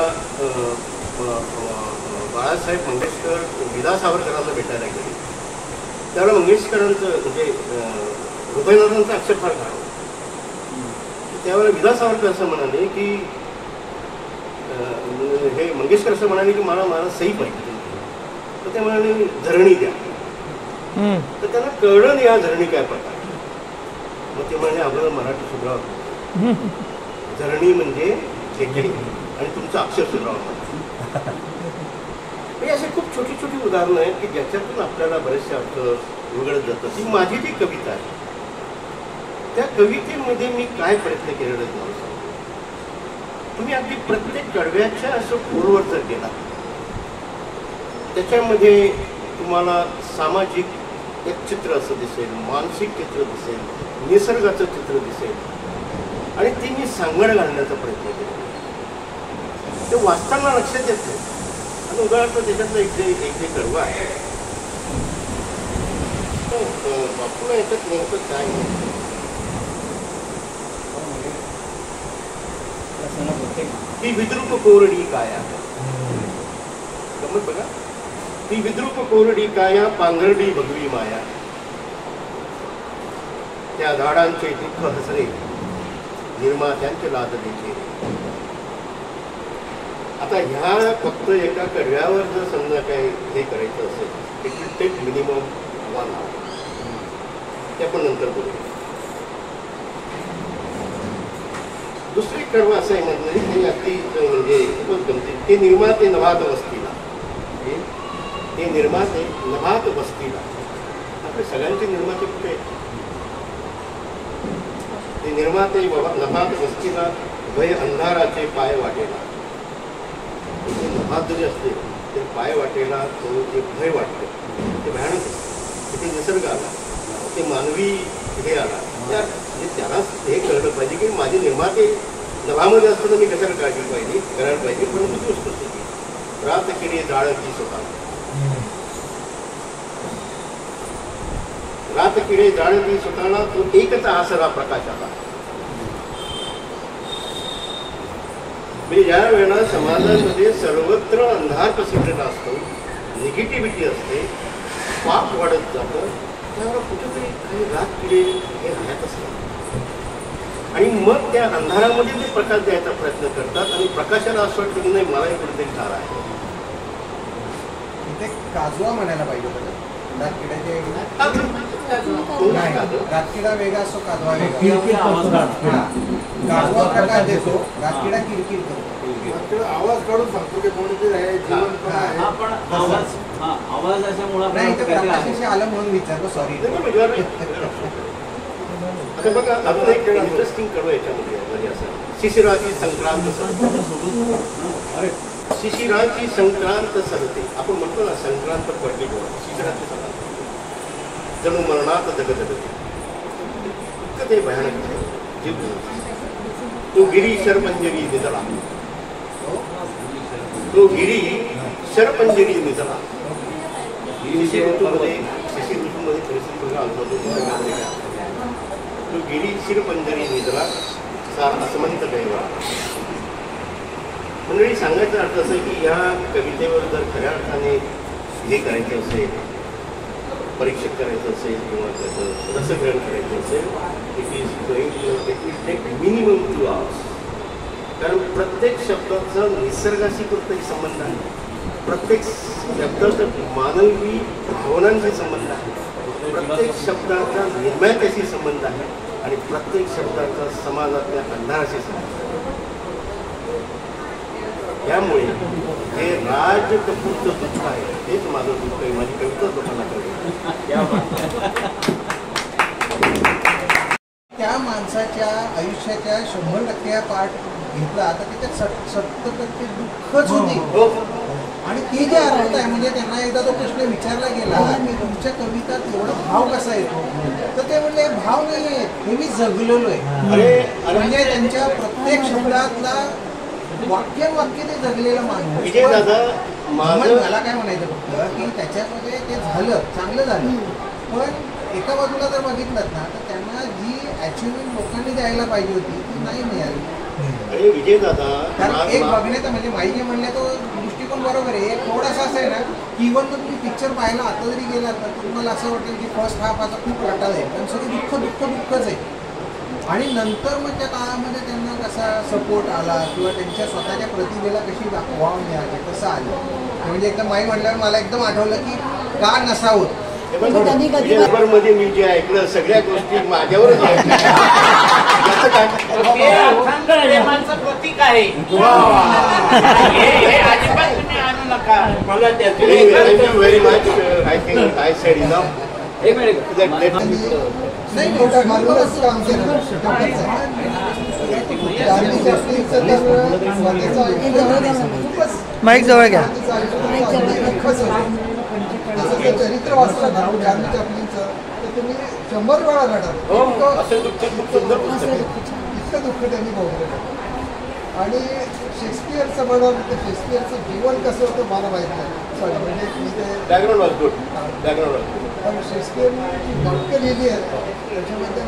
बाळासाहेब मंगेशकर विदा सावरकरांना भेटायला गेले त्यावेळेला मंगेशकरांचं म्हणजे हृदयनाथांचं अक्षर फार घाण. त्यावेळेला विदा सावरकर असं म्हणाले की हे मंगेशकर असं म्हणाले की मला सही पाहिजे. तर ते म्हणाले धरणी द्या. तर त्यांना कळलं नाही हा धरणी काय प्रकार. मग ते म्हणाले आपल्याला मराठी सुधारावं, धरणी म्हणजे लेखणी आणि तुमचं अक्षर सुधारावं. हे असे खूप छोटी छोटी उदाहरणं आहेत की ज्याच्यातून आपल्याला बरेचसे अर्थ उघडत जातात. ही माझी जी कविता आहे त्या कवितेमध्ये मी काय प्रयत्न केलेला आहे तुम्ही अगदी प्रत्येक कडव्याच्या असं खोलवर जर गेला त्याच्यामध्ये तुम्हाला सामाजिक एक चित्र असं दिसेल, मानसिक चित्र दिसेल, निसर्गाचं चित्र दिसेल आणि ते मी सांगड घालण्याचा प्रयत्न केला. ते वाचताना लक्षात येत नाही. आणि उदाहरणार्थ त्याच्यातलं एक कडवं आहे. बापूला याच्यात नेमकं काय ती विद्रूप कोरडी काया. गमत बघा. ती विद्रूप कोरडी काया पांघरडी भगवी माया, त्या झाडांचे दुःख हसरे निर्मात्यांचे लादलेचे. आता ह्या फक्त एका कडव्यावर जर समजा काही हे करायचं असेल it will take minimum 1 hour. ते आपण नंतर बोलूया. दुसरे कडवं असं आहे म्हणजे ते अगदी म्हणजे खूपच गमती. ते निर्माते नभात वस्तीला, ते निर्माते नभात वस्तीला. आपले सगळ्यांचे निर्माते कुठे आहेत? ते निर्माते नभात वस्तीला भय अंधाराचे पाय वाटेला. नभात जरी असते ते पाय वाटेला तो जे भय वाटते ते भयानक असते. ते निसर्ग आला, ते मानवी हे आला. त्याला हे कळलं पाहिजे की माझे निर्माते नभामध्ये असताना मी कशाला काळजी पाहिजे करायला पाहिजे. पण दुसरी वस्तू असते रात किडी जाळती स्वतः. रात किडे जाळती स्वतःला तो एकच आसरा प्रकाशाला. म्हणजे ज्या वेळेला समाजामध्ये सर्वत्र अंधार पसरलेला असतो, निगेटिव्हिटी असते, पाप वाढत जातं, त्यावर कुठेतरी काही रात किडे हे राहत असतात. आणि मग त्या अंधारामध्ये ते प्रकाश द्यायचा प्रयत्न करतात आणि प्रकाशाला असं वाटतं की नाही मलाही कुठेतरी तारा आहे. ते काजवा म्हणायला पाहिजे होतं. रातकिडा वेगळा असतो, काजवा वेगळा. काजवा प्रकाश देतो, रातकिडा किरकिर करतो. आवाज काढून सांगतो की कोणीतरी आहे जीवन पण आहे. आवाजाच्यामुळे नाही तर प्रकाशाशी आलं म्हणून विचारतो. सॉरी. आता बघा आपण एक इंटरेस्टिंग कडवं याच्यामध्ये म्हणजे असं शिशिराची संक्रांत सरते. शिशिराची संक्रांत सरते. आपण म्हणतो ना संक्रांत पडली डोळा, शिशिराची संक्रांत जणू मरणात जगजगते. इतकं ते भयानक आहे. तो गिरी शरपंजरी निजला, तो गिरी शरपंजरी निजला. शिशिर ऋतूमध्ये परिस्थिती अनुभवतो. तो गिरी शिरपंजरी निजला असं म्हणतं काही वेळा. मंडळी सांगायचा अर्थ असं की या कवितेवर जर खऱ्या अर्थाने हे करायचं असेल, परीक्षण करायचं असेल किंवा त्याचं रसग्रहण करायचं असेल it will take minimum 2 hours. कारण प्रत्येक शब्दाचा निसर्गाशी कुठेतरी संबंध आहे, प्रत्येक शब्दाचा मानवी भावनांशी संबंध आहे, प्रत्येक शब्दाचा निर्मात्याशी संबंध आहे आणि प्रत्येक शब्दाचा समाजातल्या अंधाराशी संबंध आहे. त्यामुळे हे राज कपूरचं दुःख आहे, हेच माझं दुःख आहे. माझी कविता लोकांना कळली. त्या माणसाच्या आयुष्याच्या 100% पार्ट घेतला तर त्याच्यात 70% दुःखच होते. आणि ते जे अर्थ आहे म्हणजे त्यांना एकदा तो प्रश्न विचारला गेला की तुमच्या कवितात एवढा भाव कसा येतो, तर ते म्हणले भाव नाही आहे, हे मी जगलेलो आहे. म्हणजे त्यांच्या प्रत्येक शब्दातला वाक्य ते जगलेलं माणूस. मला काय म्हणायचं फक्त की त्याच्यामध्ये ते झालं, चांगलं झालं, पण एका बाजूला जर बघितलं ना तर त्यांना जी अचिव्हमेंट लोकांनी द्यायला पाहिजे होती ती नाही मिळाली. कारण एक बघण्याचा म्हणजे माई जे म्हणले तो दृष्टिकोन बरोबर आहे. थोडासा असं आहे ना की इव्हन जर तुम्ही पिक्चर पाहायला आता जरी गेलात तर तुम्हाला असं वाटेल की फर्स्ट हाफ आता खूप रटाळ आहे, पण सगळं दुःखच आहे. आणि नंतर मग त्या काळामध्ये त्यांना कसा सपोर्ट आला किंवा त्यांच्या स्वतःच्या प्रतिभेला कशी वाव मिळाली कसं आलं, म्हणजे एकदम माई म्हटल्यावर मला एकदम आठवलं की का नसावं. मध्ये मी जे ऐकलं सगळ्या गोष्टी माझ्यावरच प्रेमाचं प्रतीक आहे. अजिबात तुम्ही आणू नका. मला thank you very much. I think I said enough. Mike जवळ घ्या. चरित्र वाचलं ना चार्ली चॅप्लिनचं तर तुम्ही 100 वेळा रडाल. इतकं दुःख त्यांनी भोगलं. आणि शेक्सपियरचं म्हणाल तर शेक्सपियरचं जीवन कसं होतं मला माहीत नाही. सॉरी म्हणजे मी ते पण शेक्सपियरने जी नाटकं लिहिली आहेत त्याच्यामध्ये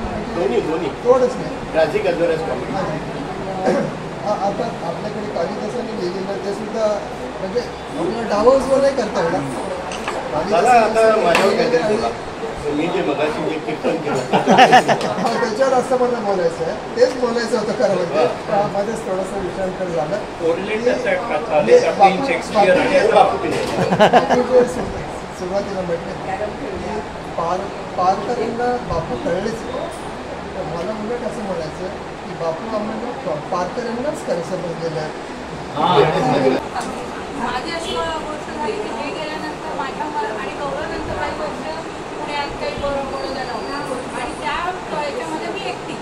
तोडच नाही. आता आपल्याकडे कालिदासाने लिहिलेलं ते सुद्धा म्हणजे आपल्याला डावसवर नाही करता येणार. मला आता माझ्यावर काहीतरी बोला. मी जे मगाशी जे कीर्तन केलं त्याच्यावर असं मला बोलायचं आहे. तेच बोलायचं होतं खरं म्हणजे मध्येच थोडंसं विषयांतर झालं. सुरुवातीला म्हटलं की पारकरांना बापू कळलेच. मला उलट असं म्हणायचं की बापू आम्हाला पारकरांनाच खरं समजलेलं आहे. माझी अशी गोष्ट झाली की हे गेल्यानंतर माझ्यावर आणि गौरवनंतर काही वर्ष पुण्यात काही बरोबर आणि त्या याच्यामध्ये मी एकटी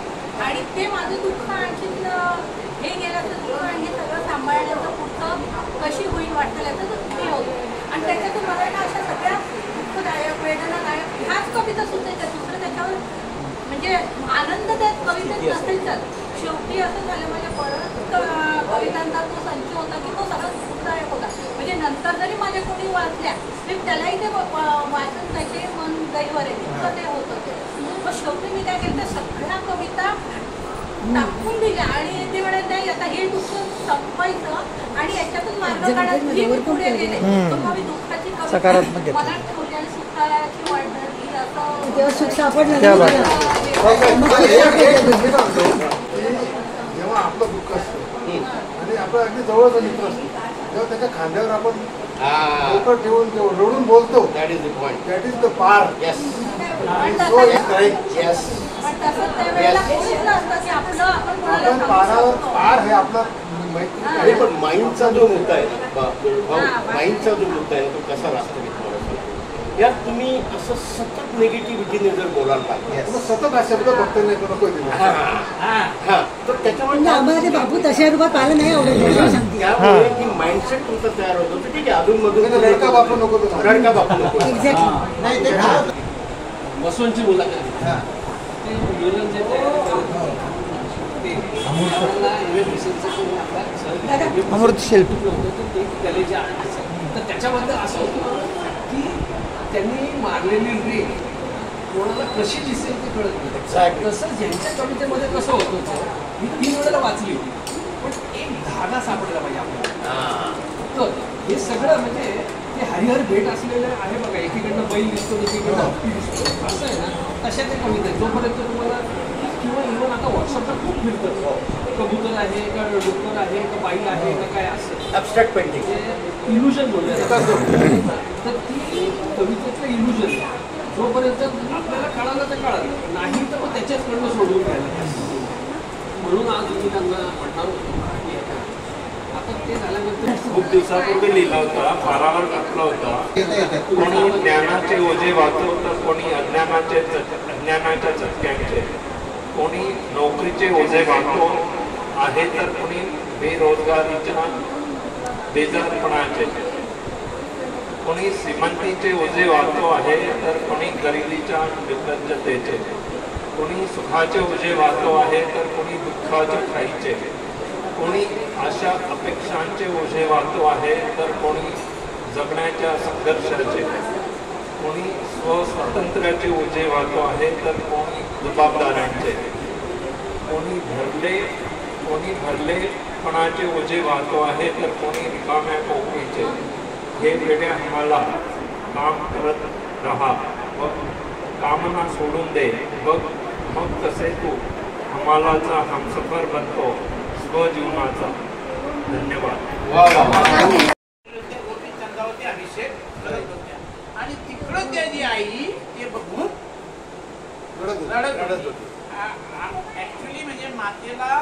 आणि ते माझं दुःख आणखी हे गेल्याचं दुःख आणि हे सगळं सांभाळण्याचं पुढचं कशी होईल वाटतं याचं हे होतं. आणि त्याच्यातून मला ना अशा सगळ्या दुःखदायक वेदनादायक ह्याच कविता सुचायच्या. दुसरं त्याच्यावर म्हणजे आनंद त्यात कवितेत नसायचाच. शेवटी असं झालं माझ्या परत कवितांचा तो संच होता की तो सगळा दुःखदायक होता. म्हणजे नंतर जरी माझ्या कोणी वाचल्या तरी त्यालाही ते वाचत नाही, मन दैवर आहे इतकं ते होतं. मग शेवटी मी काय केलं त्या सगळ्या कविता टाकून दिल्या आणि ते म्हणत नाही आता हे दुःख संपवायचं आणि याच्यातून मार्ग काढायला मी पुढे गेले. मग मी दुःखाची कविता मला ठेवली आणि सुखाची वाढली तेव्हा सुख सापडलं. जेव्हा आपलं दुःख असतं आणि आपलं अगदी जवळचा मित्र असतो तेव्हा त्याच्या खांद्यावर आपण डोकं ठेवून रडून बोलतो. That is the point. That is the पार. Yes. So is correct. Yes. आपण पार हे आपला पण माइंडचा जो मुद्दा आहे माइंडचा जो मुद्दा आहे तो कसा वास्तविक यात तुम्ही असं सतत निगेटिव्हिटीने जर बोलायला लागला सतत हा शब्द फक्त नाही नको तर त्याच्यामुळे आम्हाला ते बापू तशा रूपात पाहिलं नाही आवडत. त्यामुळे की माइंडसेट तुमचं तयार होतं तर ठीक आहे. अजून मधून रडका बापू नको रडका बापू नको. नाही ते बसवंतची मुलाखत अमृत शिल्प कलेचे आर्टिस्ट. तर त्याच्याबद्दल असं होतं की त्यांनी मारलेली रेख कोणाला कशी दिसेल ते कळत नाही. तसं ज्यांच्या कवितेमध्ये कसं होतं मी 3 वेळेला वाचली पण एक धागा सापडला पाहिजे आपल्याला. तर हे सगळं म्हणजे ते हरिहर भेट असलेलं आहे बघा. एकीकडनं बैल दिसतो एकीकडनं हत्ती दिसतो असं आहे ना. तशा ते कविता जोपर्यंत तुम्हाला किंवा इव्हन आता व्हॉट्सअपला खूप फिरतं कबूतर आहे का डुक्कर आहे का बाईल आहे का काय असं ॲब्स्ट्रॅक्ट पेंटिंग इल्युजन बोलतात. तर ती कवितेचं इल्युजन जोपर्यंत आपल्याला कळालं तर कळालं नाही तर मग त्याच्याचकडनं सोडून घ्यायला. म्हणून आज मी त्यांना म्हणणार होतो की आता ते झाल्यानंतर खूप दिवसापूर्वी लिहिला होता, पारावर घातला होता. कोणी ज्ञानाचे ओझे वाचवतं, कोणी अज्ञानाच्या चटक्यांचे. कोणी नोकरीचे ओझे वाहतो आहे तर कोणी बेरोजगारीच्या बेजारपणाचे, कोणी श्रीमंतीचे ओझे वाहतो आहे तर कोणी गरिबीच्या निर्लज्जतेचे, कोणी सुखाचे ओझे वाहतो आहे तर कोणी दुःखाच्या खाईचे, कोणी आशा अपेक्षांचे ओझे वाहतो आहे तर कोणी जगण्याच्या संघर्षाचे, कोणी स्वस्वातंत्र्याचे ओझे वाहतो आहे तर कोणी जबाबदाऱ्यांचे, कोणी भरलेपणाचे ओझे वाहतो आहे तर कोणी रिकाम्या पोकळीचे. हे वेड्या आम्हाला काम करत राहा, मग कामना सोडून दे बघ, मग कसे तू आम्हालाचा हमसफर बनतो स्वजीवनाचा. धन्यवाद. चंद्रावरती अभिषेक करत होत्या आणि तिकडं त्याची आई ते बघून रडत होती. ऍक्च्युली म्हणजे मातेला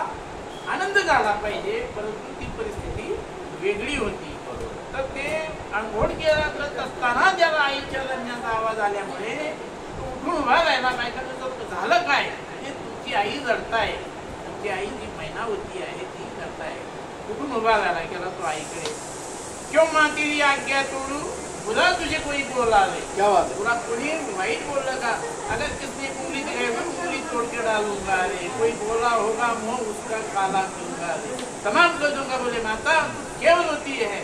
आनंद झाला पाहिजे, परंतु ती परिस्थिती वेगळी होती. तर ते आंघोळ करत असताना त्याला आईच्या रडण्याचा आवाज आल्यामुळे तो उठून उभा राहिला. बायकांचं झालं काय, म्हणजे तुमची आई रडताय, तुमची आई जी मैनावती आहे ती रडताय. उठून उभा राहिला, गेला तो आईकडे. क्यों माँ तेरी आज्ञा तोड़ू, बुरा तुझे कोई बोला रे, क्या बात है, बुरा कोई वाइट बोल लगा, अगर किसने उंगली दिखाई मैं उंगली तोड़ के डालूंगा रे, कोई बोला होगा मुंह उसका काला करूंगा रे, तमाम कर दूंगा. बोले माता केवल होती है.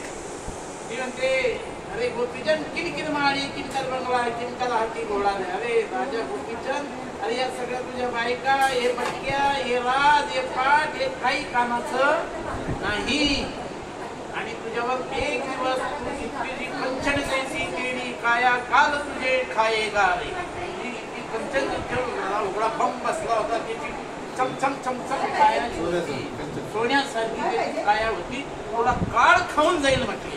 ती म्हणते अरे गोपीचंद किनकिन माळी किनकर बंगला किनकर हाती घोडा रे. अरे राजा गोपीचंद, अरे या सगळ्या तुझ्या बायका, हे पटक्या, हे राज, हे पाठ, हे काही कामाचं नाही. आणि तुझ्यावर एक दिवस तुझी कंचन जैसी केली काया काल तुझे खायेगा रे. ती कंचन उघडा बंब बसला होता, त्याची चमचम चमचम काया होती, सोन्यासारखी त्याची काया होती, थोडा काळ खाऊन जाईल म्हटली.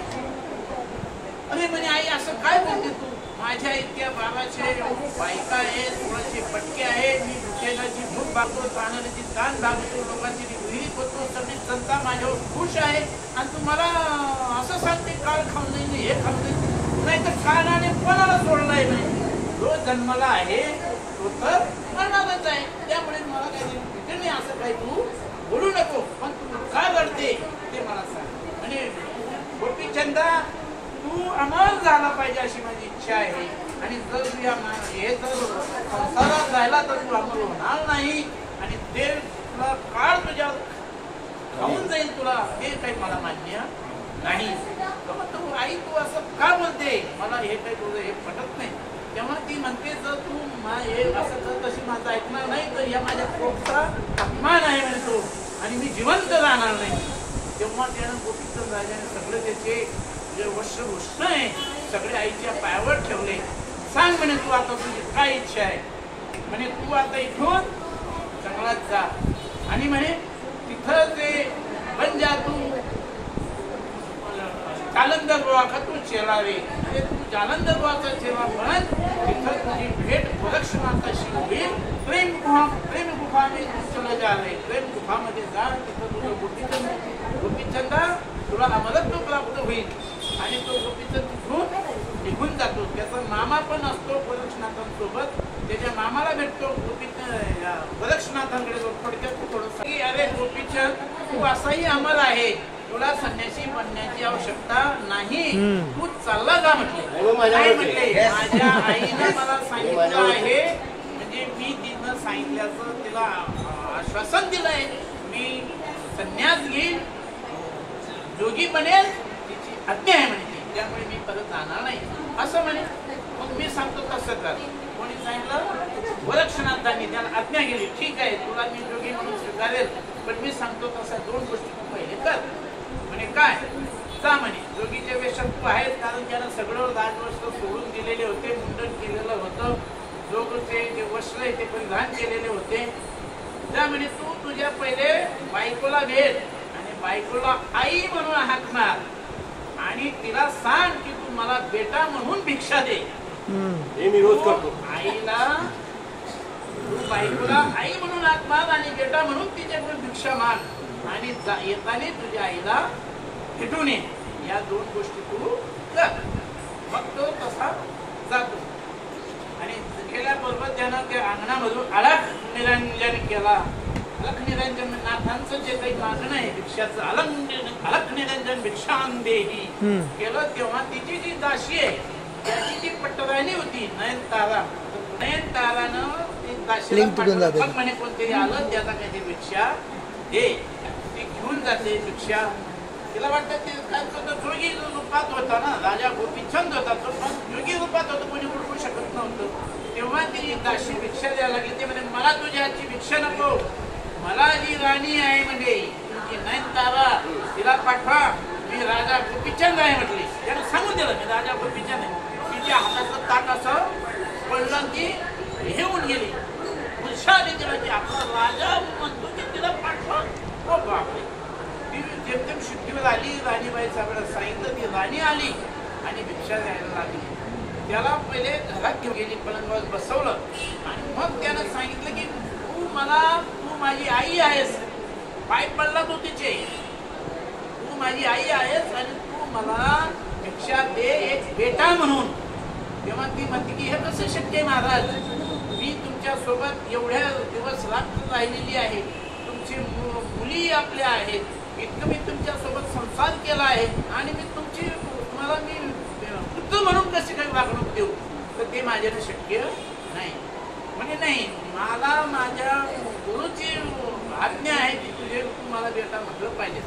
अरे म्हणे आई असं काय बोलते तू, माझ्या इतक्या बाबाचे बायका आहेत, थोडेसे पटके आहेत, मी भुकेलाची भूक भागतो, तांदळाची ताण भागतो, लोकांची विहिरीत होतो, सगळी जनता माझ्यावर खुश आहे, आणि तू मला असं सांगते काळ खाऊन जाईल, हे खाऊन जाईल. नाही तर काळाने कोणाला सोडलाय नाही, जो जन्मला आहे तो तर मरणारच आहे. त्यामुळे मला काय नाही, असं काही तू बोलू नको, पण तू का रडते ते मला सांग. म्हणजे गोपीचंदा तू अमर झाला पाहिजे अशी माझी इच्छा आहे. आणि जर तू हे जर संसारात राहिला तर तू अमर होणार नाही, आणि ते तुला काळ तुझ्या खाऊन जाईल तुला, हे काही मला मान्य नाही. तू आई तू असं का बोलते, मला हे काही तुझं हे पटत नाही. तेव्हा ती म्हणते जर तू हे असं कर तशी माझं ऐकणार नाही तर या माझ्या पोटचा अपमान आहे म्हणतो, आणि मी जिवंत राहणार नाही. तेव्हा त्यानं गोपीचंद राजाने सगळे त्याचे जे वस्त्र आहे सगळे आईच्या पायावर ठेवले. सांग म्हणे तू आता तुझी काय इच्छा आहे. म्हणे तू आता इथून जंगलात जा, आणि म्हणे तिथं ते बन जा तू जालंधर बुवा का तू चेला रे. अरे तू जालंधर बुवाचा चेला बन, तिथं तुझी भेट गोरक्षनाथाशी होईल. प्रेम गुफा में चला जा रे, प्रेम गुफामध्ये जा, तिथं तुझं गोपीचंदा तुला अमरत्व प्राप्त होईल. आणि तो गोपीचंद तिथून निघून जातो. त्याचा मामा पण असतो गोरक्षनाथांसोबत, त्याच्या मामाला भेटतो. गोरक्षनाथांकडे थोडक्यात थोडंसं की अरे गोपीचंद तू असाही अमर आहे, तुला संन्यासी बनण्याची आवश्यकता नाही, तू चालला जा म्हटले. काय म्हटले, माझ्या आईने मला सांगितलं आहे, म्हणजे मी तिनं सांगितल्याचं तिला आश्वासन दिलंय, मी संन्यास घेईन, जोगी बनेल, तिची आज्ञा आहे म्हणे, त्यामुळे मी परत जाणार नाही असं म्हणे. मग मी सांगतो तसं कर. कोणी सांगितलं, गोरक्षनाथांनी त्याला आज्ञा केली. ठीक आहे, तुला मी जोगी म्हणून स्वीकारेल, पण मी सांगतो तसं दोन गोष्टी तू पहिले कर. म्हणे काय, जा म्हणे. जोगीच्या वेशात तू आहेस, कारण त्यानं सगळं राजवस्त्र सोडून दिलेले होते, मुंडन केलेलं होतं, जोगचे जे वस्त्र आहे ते परिधान केलेले होते. जा म्हणे तू तुझ्या पहिले बायकोला भेट, आणि बायकोला आई म्हणून हाक मार, आणि तिला सांग की तू मला बेटा म्हणून भिक्षा दे. हे मी रोज करतो. आईला तू बायकोला आई म्हणून हाक मार आणि बेटा म्हणून तिच्याकडून भिक्षा माग, आणि येताना तुझ्या आईला भेटून ये. या दोन गोष्टी तू कर. मग तो तसा जातो आणि केल्याबरोबर त्यानं त्या अंगणामधून अलख निरंजन केला. अलख निरंजन नाथांचं जे काही मागणं आहे भिक्षाचं अलख निरंजन भिक्षां देही केलं तेव्हा तिची जी दाशी आहे त्याची जी पटराणी होती नयनतारा, नयनतारानं ती दाशीला म्हणे कोणतरी आलं त्याचा काही भिक्षा दे, ती घेऊन जाते भिक्षा. तिला वाटतं ते काय तो जोगी रूपात होता ना, राजा गोपीचंद होता तो, पण जोगी रूपात होता, कोणी ओळखू शकत नव्हतं. तेव्हा ती दाशी भिक्षा द्यायला लागली. ते म्हणजे मला तुझ्या हातची भिक्षा नको, मला जी राणी आहे म्हणजे तुमची नयनतारा तिला पाठवा, मी राजा गोपीचंद आहे म्हटली. त्यानं सांगून दिलं मी राजा गोपीचंद आहे. तिच्या हाताचं ताट असं पडलं की हे होऊन गेली. उशाली तिला की आपला राजा म्हणतो की तिला पाठवा. हो बापरे, ती जेमतेम शुद्धीवर आली. राणीबाई साहेबांना सांगितलं, ती राणी आली आणि भिक्षा द्यायला लागली. त्याला पहिले घरात घेऊन गेली, पलंगावर बसवलं आणि मग त्यानं सांगितलं की तू माझी आई आहेस, पाय पडला तू तिचे, तू माझी आई आहेस आणि तू मला भिक्षा दे एक बेटा म्हणून. तेव्हा ती म्हणते की हे कसं शक्य आहे महाराज, मी तुमच्या सोबत एवढ्या दिवस रात्र राहिलेली आहे, तुमची मुली आपल्या आहेत, इतकं मी तुमच्या सोबत संसार केला आहे आणि मी तुम्हाला मी पुत्र म्हणून कशी काही वागणूक देऊ, तर ते माझ्याने शक्य नाही. म्हणजे नाही, मला माझ्या गुरुची आज्ञा आहे की तू मला बेटा म्हटलं पाहिजे,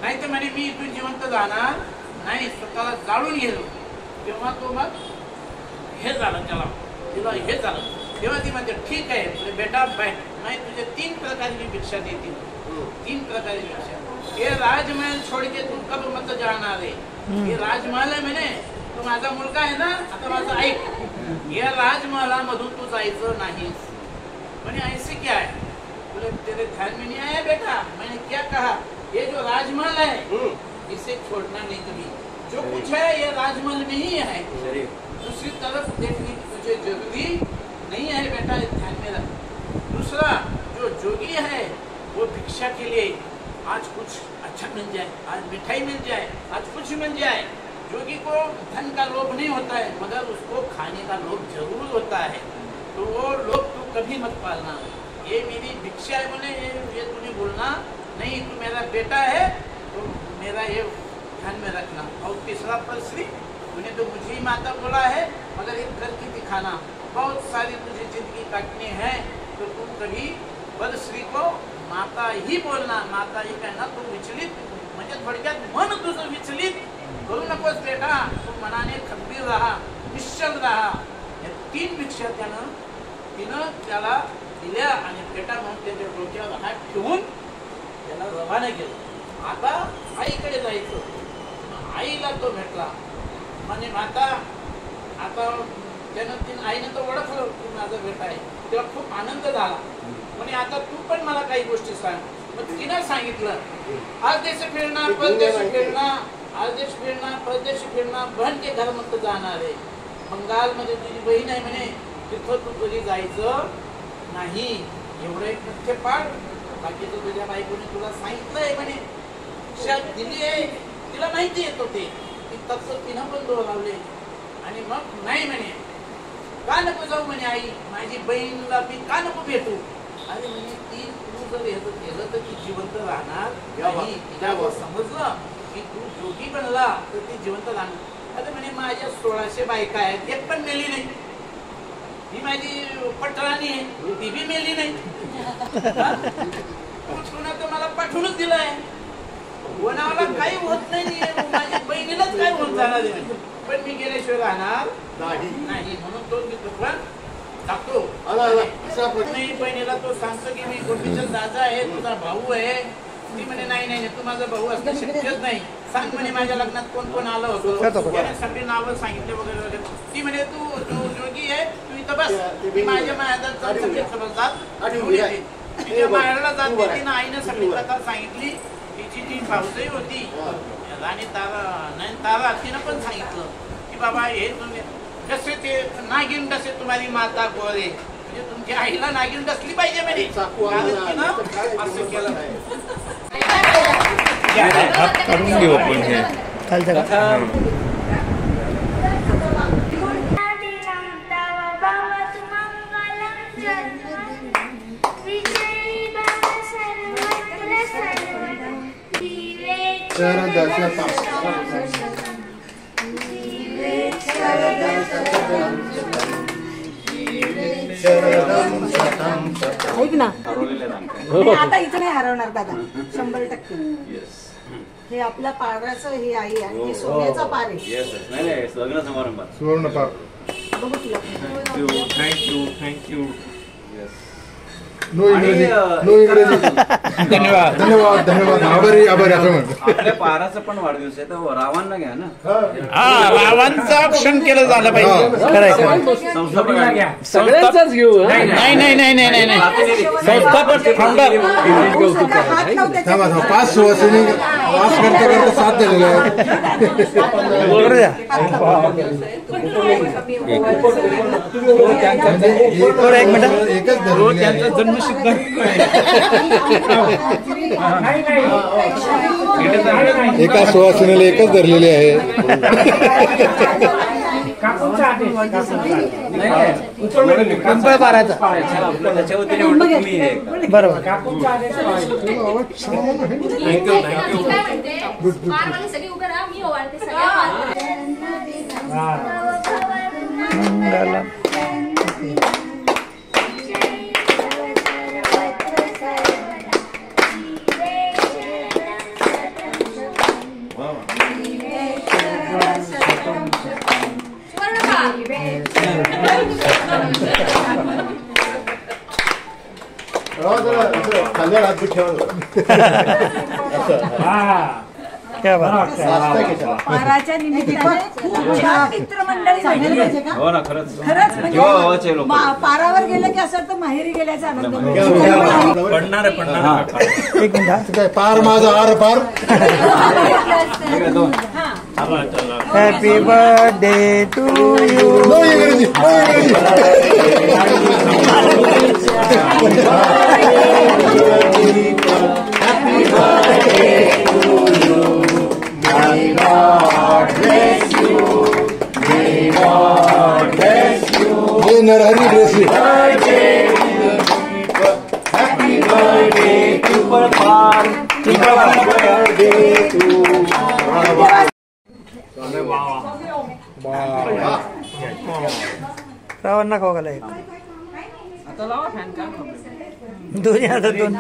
नाही तर म्हणे मी इथून जिवंत जाणार नाही, स्वतःला जाळून गेलो. तेव्हा तो मग हे झालं, तिला हे झालं. तेव्हा ती म्हणते ठीक आहे तुझे बेटा बैठ, नाही तुझे 3 प्रकार की भिक्षा देतील, 3 प्रकार की भिक्षा. ये राजमहल छोड़ के तू कब मत जाणार आहे, हे राजमहल आहे म्हणे, तू माझा मुलगा आहे ना, आता माझं ऐक, या राजमहलामधून तू जायचं नाहीस. म्हणे ऐसे क्या है, बोले तेरे ध्यान में नहीं आया बेटा, मैंने क्या कहा, ये जो राजमहल है इसे छोड़ना नहीं कभी, जो कुछ है ये राजमहल में ही है, दूसरी तरफ देखने तुझे जरूरी नहीं है बेटा, ध्यान में रख. दूसरा जो जोगी है वो भिक्षा के लिए आज कुछ अच्छा मिल जाए, आज मिठाई मिल जाए, आज कुछ मिल जाए. जोगी को धन का लोभ नहीं होता है, मगर उसको खाने का लोभ जरूर होता है, तो वो लोभ तू कभी मत पालना. ये मेरी भिक्षा है, बोले ये तूने बोलना नहीं, तू मेरा बेटा है तो मेरा ये ध्यान में रखना. और तीसरा प्रश्न, तूने तो मुझे ही माता बोला है, मगर एक करके दिखाना, बहुत सारी तुझे जिंदगी काटनी है, तो तुम कभी बदश्री को माता ही बोलना, माता ही कहना. तू विचलित म्हणजे थोडक्यात मन तुझं विचलित करू नकोस बेटा, तू मनाने खंबीर राहा, निश्चल राहा. या 3 भिक्षा तिनं त्याला दिल्या आणि बेटा म्हणून त्याच्या डोक्यावर हात ठेवून त्याला रवाना केलं. आता आईकडे जायचं. आईला तो भेटला, म्हणजे माता, आता त्यानं आईनं तो ओळखलं की माझा बेटा आहे, तेव्हा खूप आनंद झाला. म्हणजे आता तू पण मला काही गोष्टी सांग. मग तिनं सांगितलं, आज देश फिरणार, परदेश फिरणार, आज देश फिरणार, परदेश फिरणार, बहन के घर मत जाणार आहे. बंगालमध्ये तुझी बहीण आहे म्हणे, तिथं तू कधी जायचं नाही. एवढं एक मुख्य पाठ. बाकीचं तुझ्या बायकोने तुला सांगितलंय म्हणे, शिक्षा दिली आहे, तिला माहिती येत होते, ती तत्व तिनं पण दोहरावले. आणि मग नाही म्हणे, का नको जाऊ म्हणे आई, माझी बहीणला मी का नको भेटू. अरे म्हणजे ती तू जर हे केलं तर ती जिवंत राहणार नाही. तिला समजलं की तू जोगी बनला तर ती जिवंत राहणार. अरे म्हणे माझ्या 1600 बायका आहेत, एक पण मेली नाही. ही माझी पटराणी आहे, ती बी मेली नाही. पुन्हा तर मला पाठवूनच दिलंय, वनाला काही होत नाही, माझ्या बहिणीलाच काय होत जाणार आहे, पण मी गेल्याशिवाय राहणार नाही. म्हणून तो मी तुझं टाकतो. नाही बहिणीला तो सांगतो की मी गोपीचंद दादा आहे, तुझा भाऊ आहे. ती म्हणे नाही नाही तू माझा भाऊ असणं शक्यच नाही. सांग म्हणे माझ्या लग्नात कोण कोण आलं होतं, त्याने सगळी नावं सांगितले वगैरे वगैरे. ती म्हणे तू जोगी आहे, तू इथं बस, मी माझ्या माहेरात सगळे समजतात घेऊन येते. तिच्या माहेरला जाते, तिनं आईनं सगळी कथा सांगितली. तिची जी भाऊजाई होती राणी नयनतारा, तिनं पण सांगितलं की बाबा हे तुम्ही जसे ते नागिन डसे तुम्हारी माता गोरे, म्हणजे तुमच्या आईला नागिन डसली पाहिजे म्हणे, कारण तिनं असं केलं. काढून घेऊ आपण हे कथा. ऐक ना, मी आता इथं नाही हरवणार दादा, 100%. हे आपल्या पाराचं हे आहे आणि हे सोन्याचा पार आहे. लग्न समारंभात सुवर्ण पार. बघू तुला. थँक्यू. नो इंग्रजी, नो इंग्रजी. धन्यवाद धन्यवाद धन्यवाद. आभारी आभारी असं म्हणतो. आपल्या पाराचा पण वाढदिवस आहे तर रावांना घ्या ना. रावांचं ऑप्शन केलं झालं पाहिजे. सगळ्यांचाच घेऊ. नाही नाही नाही नाही नाही नाही. संस्थापक फाउंडर थांबा 5 सुवासिनी वास करता करता 7 झालेले आहेत. एकच धरलेली आहे. एका सुवासिनीला एकच धरलेली आहे. त्याच्या वतीने म्हणतो तुम्ही हे बरोबर. सगळे उभे राहा, मी ओवाळते सगळ्या. खांद्यावर हात ठेवा. पाराच्या निमित्ताने खूप छान मित्रमंडळी झालेली पाहिजे का? हो ना, खरंच खरंच म्हणजे लोक पारावर गेलं की असं तर माहेरी गेल्याचा आनंद. पडणार. एक मिनिट. पार माझा आर पार. Happy birthday to you. No इंग्रजी, नो इंग्रजी. नरहरी ड्रेसी. हॅपी बर्थडे टू पार. रावांना खाऊ घाला. दोन्ही हातातून.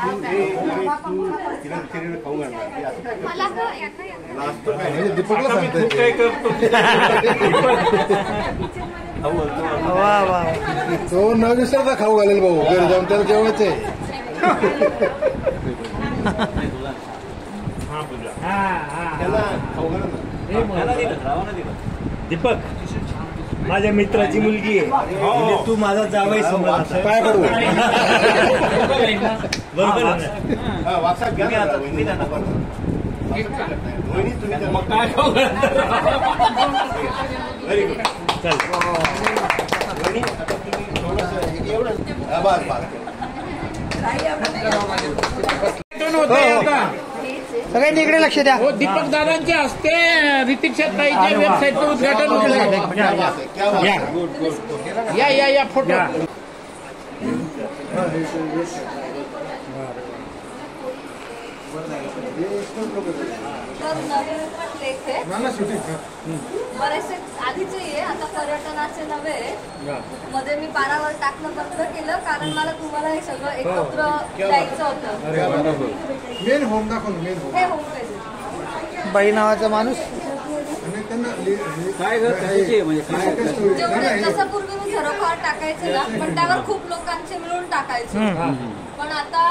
दीपकला सांगतो वा वा. तो न विसरता खाऊ घालेल भाऊ. घरी जाऊन त्याला जेवायचं आहे. दीपक, माझ्या मित्राची मुलगी आहे. म्हणजे तू माझा जावई समज. काय करू. बरोबर सगळ्यांनी इकडे लक्ष द्या. हो, दीपक दादांचे हस्ते ऋतिक शेट्टीच्या वेबसाईटचं उद्घाटन केलं. या फोटो. तर नवीन पण लेख आहे. बरेचसे आधीचे आहे, आता पर्यटनाचे नव्हे. मध्ये मी पारावर टाकणं बंद केलं कारण मला तुम्हाला हे सगळं एकत्र द्यायचं होतं. मेन होम दाखव. Main home. हे होम पेज. बाई नावाचा माणूस. काय म्हणजे काय जसं पूर्वी मी झरोखावर टाकायचे ना, पण त्यावर खूप लोकांचे मिळून टाकायचे. पण आता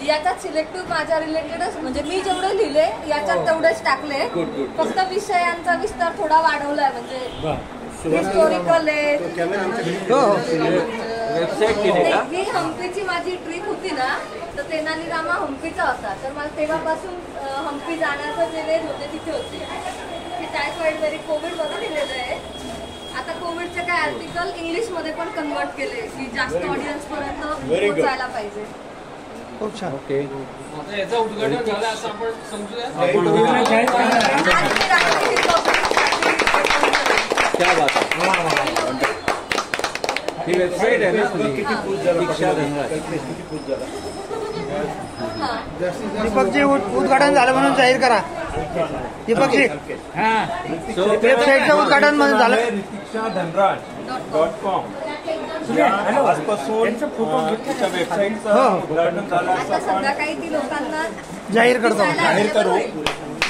याच्यात सिलेक्टिव्ह माझ्या रिलेटेडच, म्हणजे मी जेवढे लिहिले याच्यात तेवढेच टाकले. फक्त विषयांचा विस्तार थोडा वाढवलाय. म्हणजे हिस्टोरिकल आहे. ही हम्पीची माझी ट्रिप होती ना, तर तेनाली रामा हम्पीचा होता. तर मला तेव्हापासून हम्पी जाण्याचं जे वेळ होते तिथे होते. टायफॉइड वेरी कोविड मध्ये लिहिलेलं आहे. आता कोविडचे काय आर्टिकल इंग्लिशमध्ये पण कन्वर्ट केले की जास्त ऑडियन्स पर्यंत पोहोचायला पाहिजे. खूप छान. ओके. याचं उद्घाटन झालं असं आपण समजूया. क्या बात आहे. ही वेबसाईट आहे ना. किती पूज झाला. दीपकजी उद्घाटन झालं म्हणून जाहीर करा. दीपकजी वेबसाईटचं उद्घाटन म्हणून झालं. rikshaDhanraj.com आजपासून तिच्या वेबसाईटचं उद्घाटन झालं असं आपण जाहीर करू.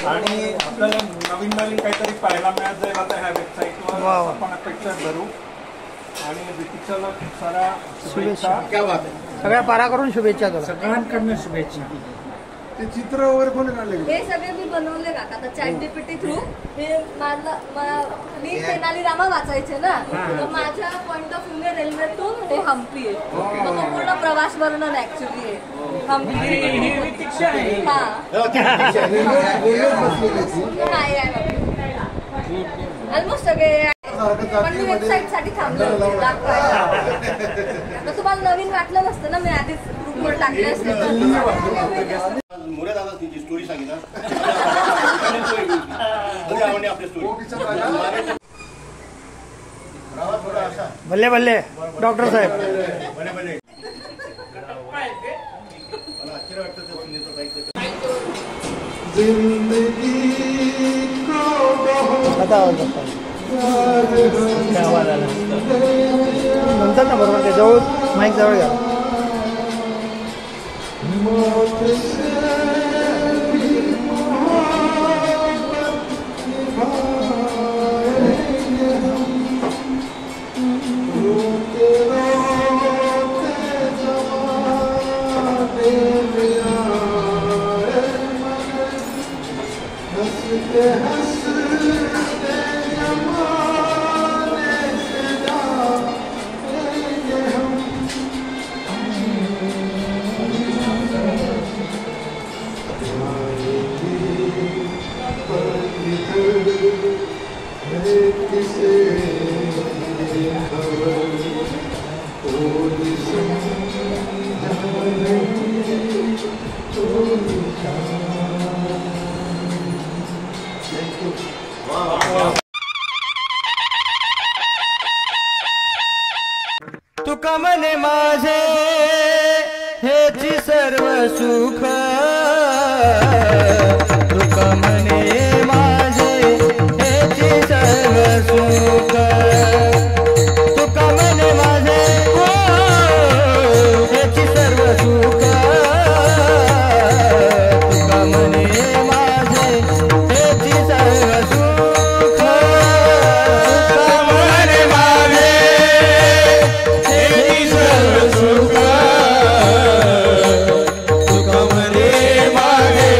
आणि आपल्याला नवीन काहीतरी पाहायला मिळत जाईल आता ह्या वेबसाईटवर आपण अपेक्षा धरू. आणि रितिक्षाला खूप साऱ्या शुभेच्छा. सगळ्या पारा करून शुभेच्छा तुला. सगळ्यांकडनं शुभेच्छा. ते चित्र वगैरे कोणी काढले? हे सगळे मी बनवले का आता ChatGPT थ्रू. हे मी तेनाली रामा वाचायचे ना, तर माझ्या पॉइंट ऑफ व्ह्यू रेल्वेतून हे हम्पी आहे. तो पूर्ण प्रवास वर्णन ऍक्च्युली आहे हम्पी. नाही ऑलमोस्ट सगळे. पण मी वेबसाईट साठी थांबले होते दाखवायला. तुम्हाला नवीन वाटलं नसतं ना, मी आधीच ग्रुपवर टाकले असते. मोरे दादा तिची स्टोरी सांगितलं. आपली स्टोरी भल्ले भल्ले डॉक्टर साहेब. मला आश्चर्य वाटतं ते सुनीता ताईचं. काय आवाज आला म्हणतात ना बरोबर. ते जवळ माईक जवळ घ्या. तुका मने माझे हेची सर्व सुख. तुका मने माझे हेची सर्व सुख. तुका मने माझे हेची सर्व सुख. तुका मने माझे हेची सर्व सुख. तुका मने माझे हेची सर्व सुख. तुका मने माझे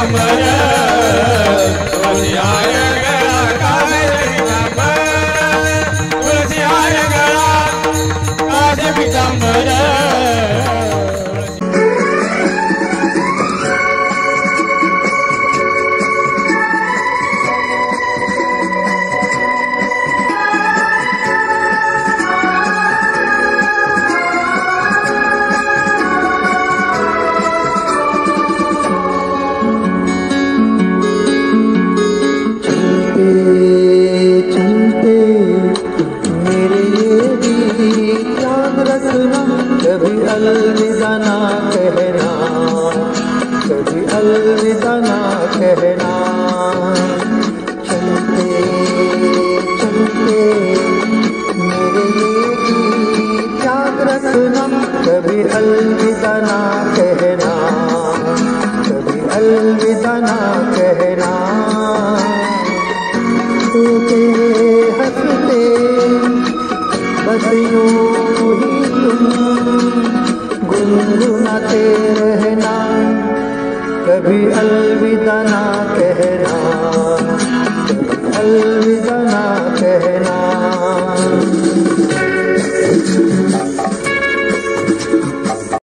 पितांबर तुळसी हार गळा काळे पितांबर तुळसी हार गळा काळे पितांबर कभी अलविदा ना कहना, कभी अलविदा ना कहना। चलते चलते मेरे ये गीत याद रखना, कभी अलविदा ना कहना, कभी अलविदा ना कहना। तो तेरे